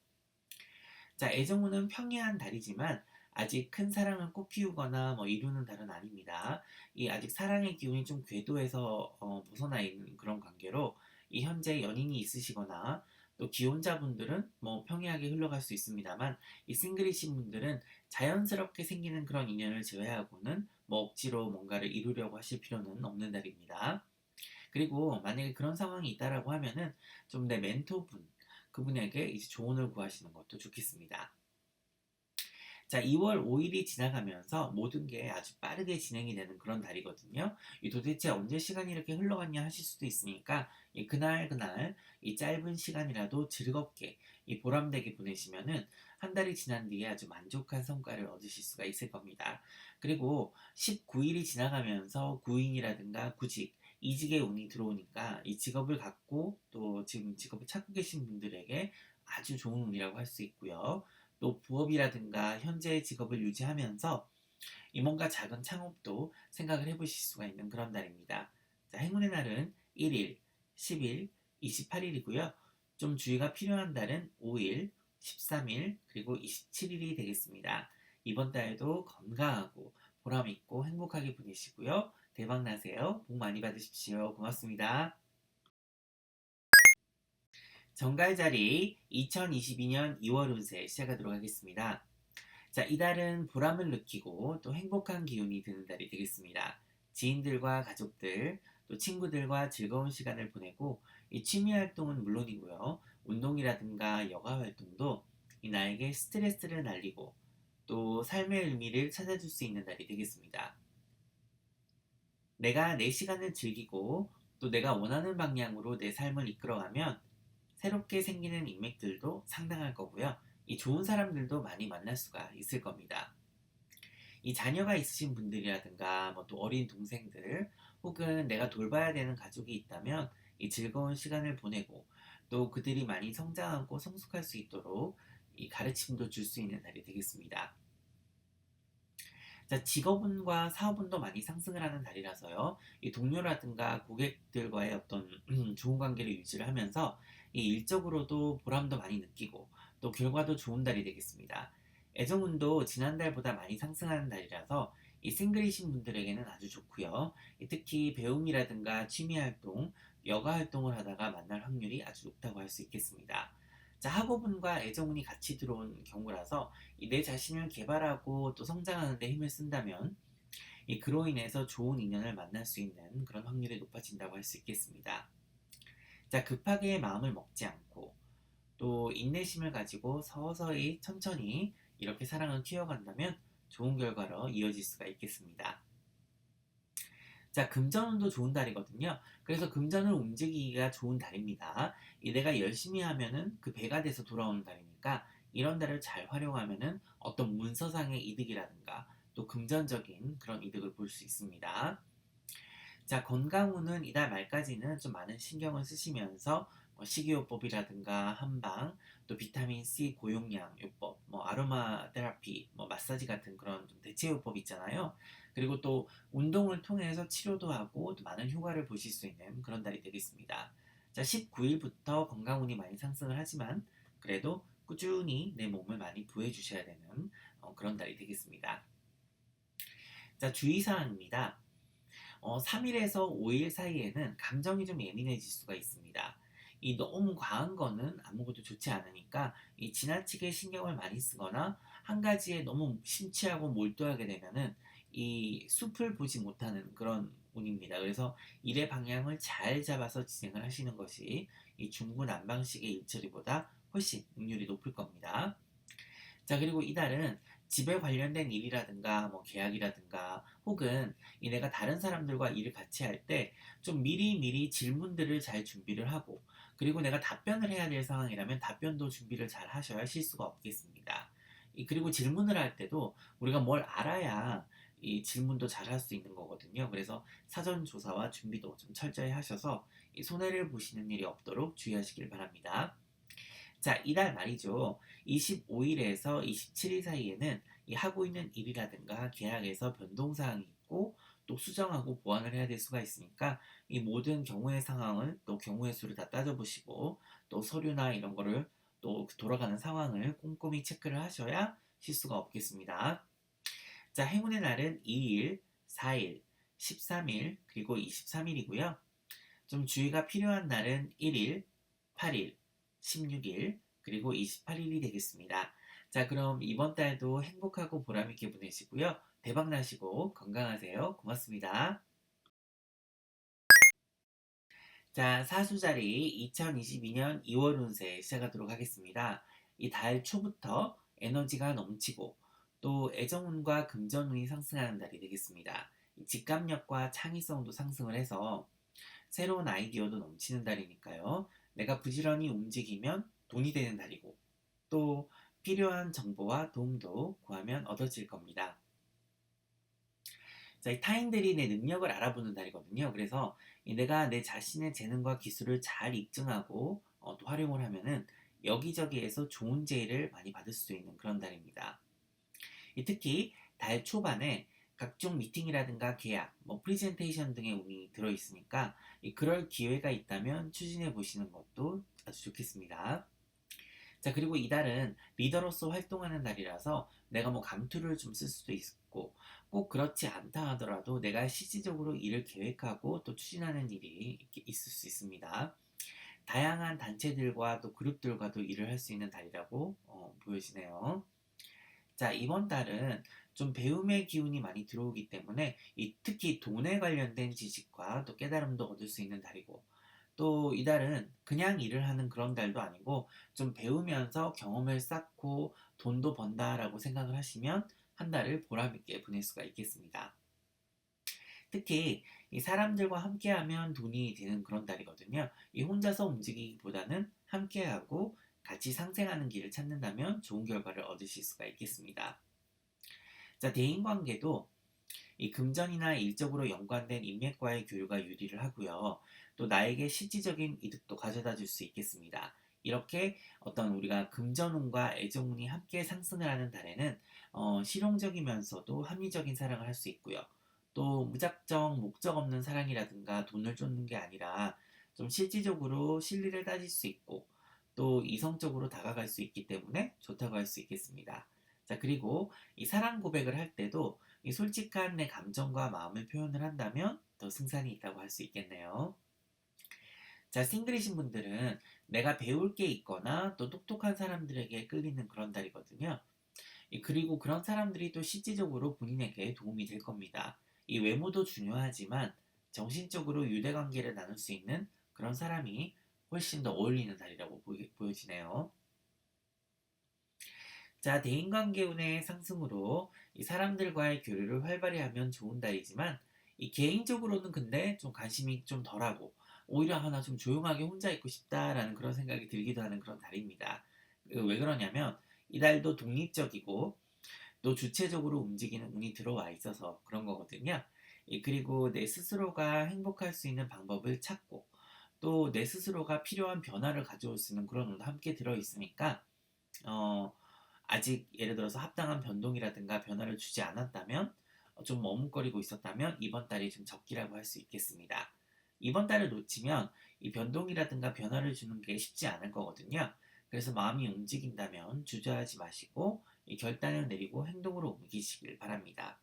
자, 애정운은 평이한 달이지만 아직 큰 사랑을 꽃피우거나 뭐 이루는 달은 아닙니다. 이 아직 사랑의 기운이 좀 궤도에서 벗어나 있는 그런 관계로 이 현재 연인이 있으시거나 또 기혼자분들은 뭐 평이하게 흘러갈 수 있습니다만 이 싱글이신 분들은 자연스럽게 생기는 그런 인연을 제외하고는 뭐 억지로 뭔가를 이루려고 하실 필요는 없는 달입니다. 그리고 만약에 그런 상황이 있다라고 하면은 좀 내 멘토분 그분에게 이제 조언을 구하시는 것도 좋겠습니다. 자, 2월 5일이 지나가면서 모든 게 아주 빠르게 진행이 되는 그런 달이거든요. 이 도대체 언제 시간이 이렇게 흘러갔냐 하실 수도 있으니까 이 그날 그날 이 짧은 시간이라도 즐겁게 이 보람되게 보내시면은 한 달이 지난 뒤에 아주 만족한 성과를 얻으실 수가 있을 겁니다. 그리고 19일이 지나가면서 구인이라든가 구직, 이직의 운이 들어오니까 이 직업을 갖고 또 지금 직업을 찾고 계신 분들에게 아주 좋은 운이라고 할 수 있고요. 또 부업이라든가 현재의 직업을 유지하면서 이 뭔가 작은 창업도 생각을 해보실 수가 있는 그런 날입니다. 자, 행운의 날은 1일, 10일, 28일이고요. 좀 주의가 필요한 달은 5일, 13일, 그리고 27일이 되겠습니다. 이번 달도 건강하고 보람있고 행복하게 보내시고요. 대박 나세요. 복 많이 받으십시오. 고맙습니다. 정갈자리 2022년 2월 운세 시작하도록 하겠습니다. 자, 이달은 보람을 느끼고 또 행복한 기운이 드는 달이 되겠습니다. 지인들과 가족들, 또 친구들과 즐거운 시간을 보내고 이 취미 활동은 물론이고요. 운동이라든가 여가 활동도 이 나에게 스트레스를 날리고 또 삶의 의미를 찾아줄 수 있는 달이 되겠습니다. 내가 내 시간을 즐기고 또 내가 원하는 방향으로 내 삶을 이끌어가면 새롭게 생기는 인맥들도 상당할 거고요. 이 좋은 사람들도 많이 만날 수가 있을 겁니다. 이 자녀가 있으신 분들이라든가 뭐 또 어린 동생들 혹은 내가 돌봐야 되는 가족이 있다면 이 즐거운 시간을 보내고 또 그들이 많이 성장하고 성숙할 수 있도록 이 가르침도 줄 수 있는 날이 되겠습니다. 자, 직업운과 사업운도 많이 상승을 하는 달이라서요. 이 동료라든가 고객들과의 어떤 좋은 관계를 유지를 하면서 이 일적으로도 보람도 많이 느끼고 또 결과도 좋은 달이 되겠습니다. 애정운도 지난달보다 많이 상승하는 달이라서 이 싱글이신 분들에게는 아주 좋고요. 특히 배움이라든가 취미활동, 여가활동을 하다가 만날 확률이 아주 높다고 할 수 있겠습니다. 자, 학업운과 애정운이 같이 들어온 경우라서 내 자신을 개발하고 또 성장하는 데 힘을 쓴다면 그로 인해서 좋은 인연을 만날 수 있는 그런 확률이 높아진다고 할 수 있겠습니다. 자, 급하게 마음을 먹지 않고 또 인내심을 가지고 서서히 천천히 이렇게 사랑을 키워간다면 좋은 결과로 이어질 수가 있겠습니다. 자, 금전운도 좋은 달이거든요. 그래서 금전을 움직이기가 좋은 달입니다. 이 내가 열심히 하면은 그 배가 돼서 돌아오는 달이니까 이런 달을 잘 활용하면은 어떤 문서상의 이득이라든가 또 금전적인 그런 이득을 볼 수 있습니다. 자, 건강운은 이달 말까지는 좀 많은 신경을 쓰시면서 뭐 식이요법이라든가 한방, 또 비타민 C 고용량 요법, 뭐 아로마 테라피, 뭐 마사지 같은 그런 좀 대체 요법 있잖아요. 그리고 또 운동을 통해서 치료도 하고 또 많은 효과를 보실 수 있는 그런 달이 되겠습니다. 자, 19일부터 건강운이 많이 상승을 하지만 그래도 꾸준히 내 몸을 많이 부해 주셔야 되는 그런 달이 되겠습니다. 자, 주의사항입니다. 3일에서 5일 사이에는 감정이 좀 예민해질 수가 있습니다. 이 너무 과한 거는 아무것도 좋지 않으니까 이 지나치게 신경을 많이 쓰거나 한 가지에 너무 심취하고 몰두하게 되면은 이 숲을 보지 못하는 그런 운입니다. 그래서 일의 방향을 잘 잡아서 진행을 하시는 것이 이 중구난방식의 일처리보다 훨씬 능률이 높을 겁니다. 자, 그리고 이달은 집에 관련된 일이라든가 뭐 계약이라든가 혹은 이 내가 다른 사람들과 일을 같이 할 때 좀 미리미리 질문들을 잘 준비를 하고, 그리고 내가 답변을 해야 될 상황이라면 답변도 준비를 잘 하셔야 실수가 없겠습니다. 그리고 질문을 할 때도 우리가 뭘 알아야 이 질문도 잘 할 수 있는 거거든요. 그래서 사전 조사와 준비도 좀 철저히 하셔서 이 손해를 보시는 일이 없도록 주의하시길 바랍니다. 자, 이달 말이죠. 25일에서 27일 사이에는 이 하고 있는 일이라든가 계약에서 변동사항이 있고 또 수정하고 보완을 해야 될 수가 있으니까 이 모든 경우의 상황을 또 경우의 수를 다 따져보시고 또 서류나 이런 거를 또 돌아가는 상황을 꼼꼼히 체크를 하셔야 실수가 없겠습니다. 자, 행운의 날은 2일, 4일, 13일, 그리고 23일이고요. 좀 주의가 필요한 날은 1일, 8일, 16일, 그리고 28일이 되겠습니다. 자, 그럼 이번 달도 행복하고 보람있게 보내시고요. 대박 나시고 건강하세요. 고맙습니다. 자, 사수자리 2022년 2월 운세 시작하도록 하겠습니다. 이 달 초부터 에너지가 넘치고 또 애정운과 금전운이 상승하는 달이 되겠습니다. 직감력과 창의성도 상승을 해서 새로운 아이디어도 넘치는 달이니까요. 내가 부지런히 움직이면 돈이 되는 달이고 또 필요한 정보와 도움도 구하면 얻어질 겁니다. 자, 이 타인들이 내 능력을 알아보는 달이거든요. 그래서 내가 내 자신의 재능과 기술을 잘 입증하고 또 활용을 하면은 여기저기에서 좋은 제의를 많이 받을 수 있는 그런 달입니다. 특히 달 초반에 각종 미팅이라든가 계약, 뭐 프리젠테이션 등의 운이 들어있으니까 그럴 기회가 있다면 추진해 보시는 것도 아주 좋겠습니다. 자, 그리고 이달은 리더로서 활동하는 달이라서 내가 뭐 감투를 좀 쓸 수도 있고 꼭 그렇지 않다 하더라도 내가 실질적으로 일을 계획하고 또 추진하는 일이 있을 수 있습니다. 다양한 단체들과 또 그룹들과도 일을 할 수 있는 달이라고 보여지네요. 자, 이번 달은 좀 배움의 기운이 많이 들어오기 때문에 특히 돈에 관련된 지식과 또 깨달음도 얻을 수 있는 달이고 또 이달은 그냥 일을 하는 그런 달도 아니고 좀 배우면서 경험을 쌓고 돈도 번다라고 생각을 하시면 한 달을 보람있게 보낼 수가 있겠습니다. 특히 이 사람들과 함께하면 돈이 되는 그런 달이거든요. 이 혼자서 움직이기보다는 함께하고 같이 상생하는 길을 찾는다면 좋은 결과를 얻으실 수가 있겠습니다. 자, 대인관계도 이 금전이나 일적으로 연관된 인맥과의 교류가 유리를 하고요. 또 나에게 실질적인 이득도 가져다 줄 수 있겠습니다. 이렇게 어떤 우리가 금전운과 애정운이 함께 상승을 하는 달에는 실용적이면서도 합리적인 사랑을 할 수 있고요. 또 무작정 목적 없는 사랑이라든가 돈을 쫓는 게 아니라 좀 실질적으로 실리를 따질 수 있고 또 이성적으로 다가갈 수 있기 때문에 좋다고 할 수 있겠습니다. 자, 그리고 이 사랑 고백을 할 때도 이 솔직한 내 감정과 마음을 표현을 한다면 더 승산이 있다고 할 수 있겠네요. 자, 싱글이신 분들은 내가 배울 게 있거나 또 똑똑한 사람들에게 끌리는 그런 달이거든요. 그리고 그런 사람들이 또 실질적으로 본인에게 도움이 될 겁니다. 이 외모도 중요하지만 정신적으로 유대관계를 나눌 수 있는 그런 사람이 훨씬 더 어울리는 달이라고 보여지네요. 자, 대인관계운의 상승으로 이 사람들과의 교류를 활발히 하면 좋은 달이지만 이 개인적으로는 근데 좀 관심이 좀 덜하고 오히려 하나 좀 조용하게 혼자 있고 싶다라는 그런 생각이 들기도 하는 그런 달입니다. 왜 그러냐면 이달도 독립적이고 또 주체적으로 움직이는 운이 들어와 있어서 그런 거거든요. 그리고 내 스스로가 행복할 수 있는 방법을 찾고 또 내 스스로가 필요한 변화를 가져올 수 있는 그런 운도 함께 들어 있으니까 어, 아직 예를 들어서 합당한 변동이라든가 변화를 주지 않았다면 좀 머뭇거리고 있었다면 이번 달이 좀 적기라고 할 수 있겠습니다. 이번 달을 놓치면 이 변동이라든가 변화를 주는 게 쉽지 않을 거거든요. 그래서 마음이 움직인다면 주저하지 마시고 이 결단을 내리고 행동으로 옮기시길 바랍니다.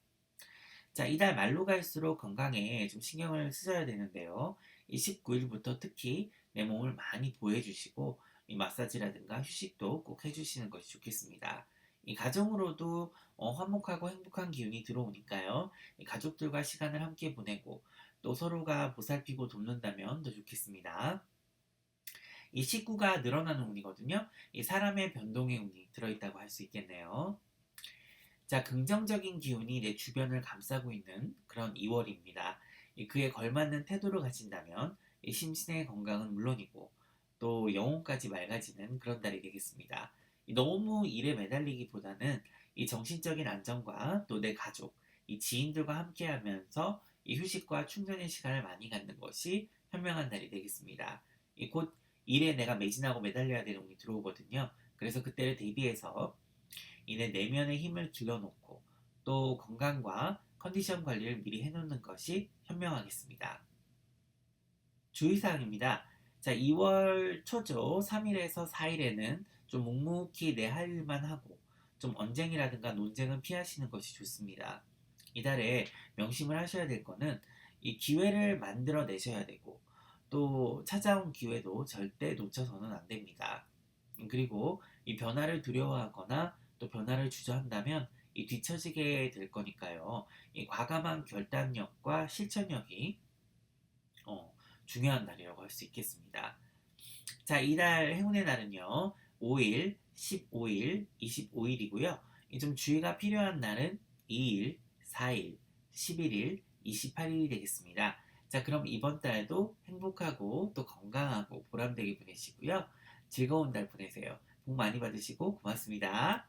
자, 이달 말로 갈수록 건강에 좀 신경을 쓰셔야 되는데요. 이 19일부터 특히 내 몸을 많이 보호해주시고 이 마사지라든가 휴식도 꼭 해주시는 것이 좋겠습니다. 이 가정으로도 화목하고 행복한 기운이 들어오니까요. 이 가족들과 시간을 함께 보내고 또 서로가 보살피고 돕는다면 더 좋겠습니다. 이 식구가 늘어나는 운이거든요. 이 사람의 변동의 운이 들어있다고 할 수 있겠네요. 자, 긍정적인 기운이 내 주변을 감싸고 있는 그런 2월입니다. 그에 걸맞는 태도를 가진다면 이 심신의 건강은 물론이고 또 영혼까지 맑아지는 그런 달이 되겠습니다. 너무 일에 매달리기보다는 이 정신적인 안정과 또 내 가족, 이 지인들과 함께하면서 이 휴식과 충전의 시간을 많이 갖는 것이 현명한 달이 되겠습니다. 곧 일에 내가 매진하고 매달려야 되는 운이 들어오거든요. 그래서 그때를 대비해서 이내 내면의 힘을 길러놓고 또 건강과 컨디션 관리를 미리 해놓는 것이 현명하겠습니다. 주의사항입니다. 자, 2월 초죠. 3일에서 4일에는 좀 묵묵히 내 할 일만 하고 좀 언쟁이라든가 논쟁은 피하시는 것이 좋습니다. 이달에 명심을 하셔야 될 거는 이 기회를 만들어 내셔야 되고 또 찾아온 기회도 절대 놓쳐서는 안 됩니다. 그리고 이 변화를 두려워하거나 또 변화를 주저한다면 이 뒤처지게 될 거니까요. 이 과감한 결단력과 실천력이 어, 중요한 날이라고 할 수 있겠습니다. 자, 이달 행운의 날은요. 5일, 15일, 25일이고요. 좀 주의가 필요한 날은 2일, 4일, 11일, 28일이 되겠습니다. 자, 그럼 이번 달도 행복하고 또 건강하고 보람되게 보내시고요. 즐거운 달 보내세요. 복 많이 받으시고 고맙습니다.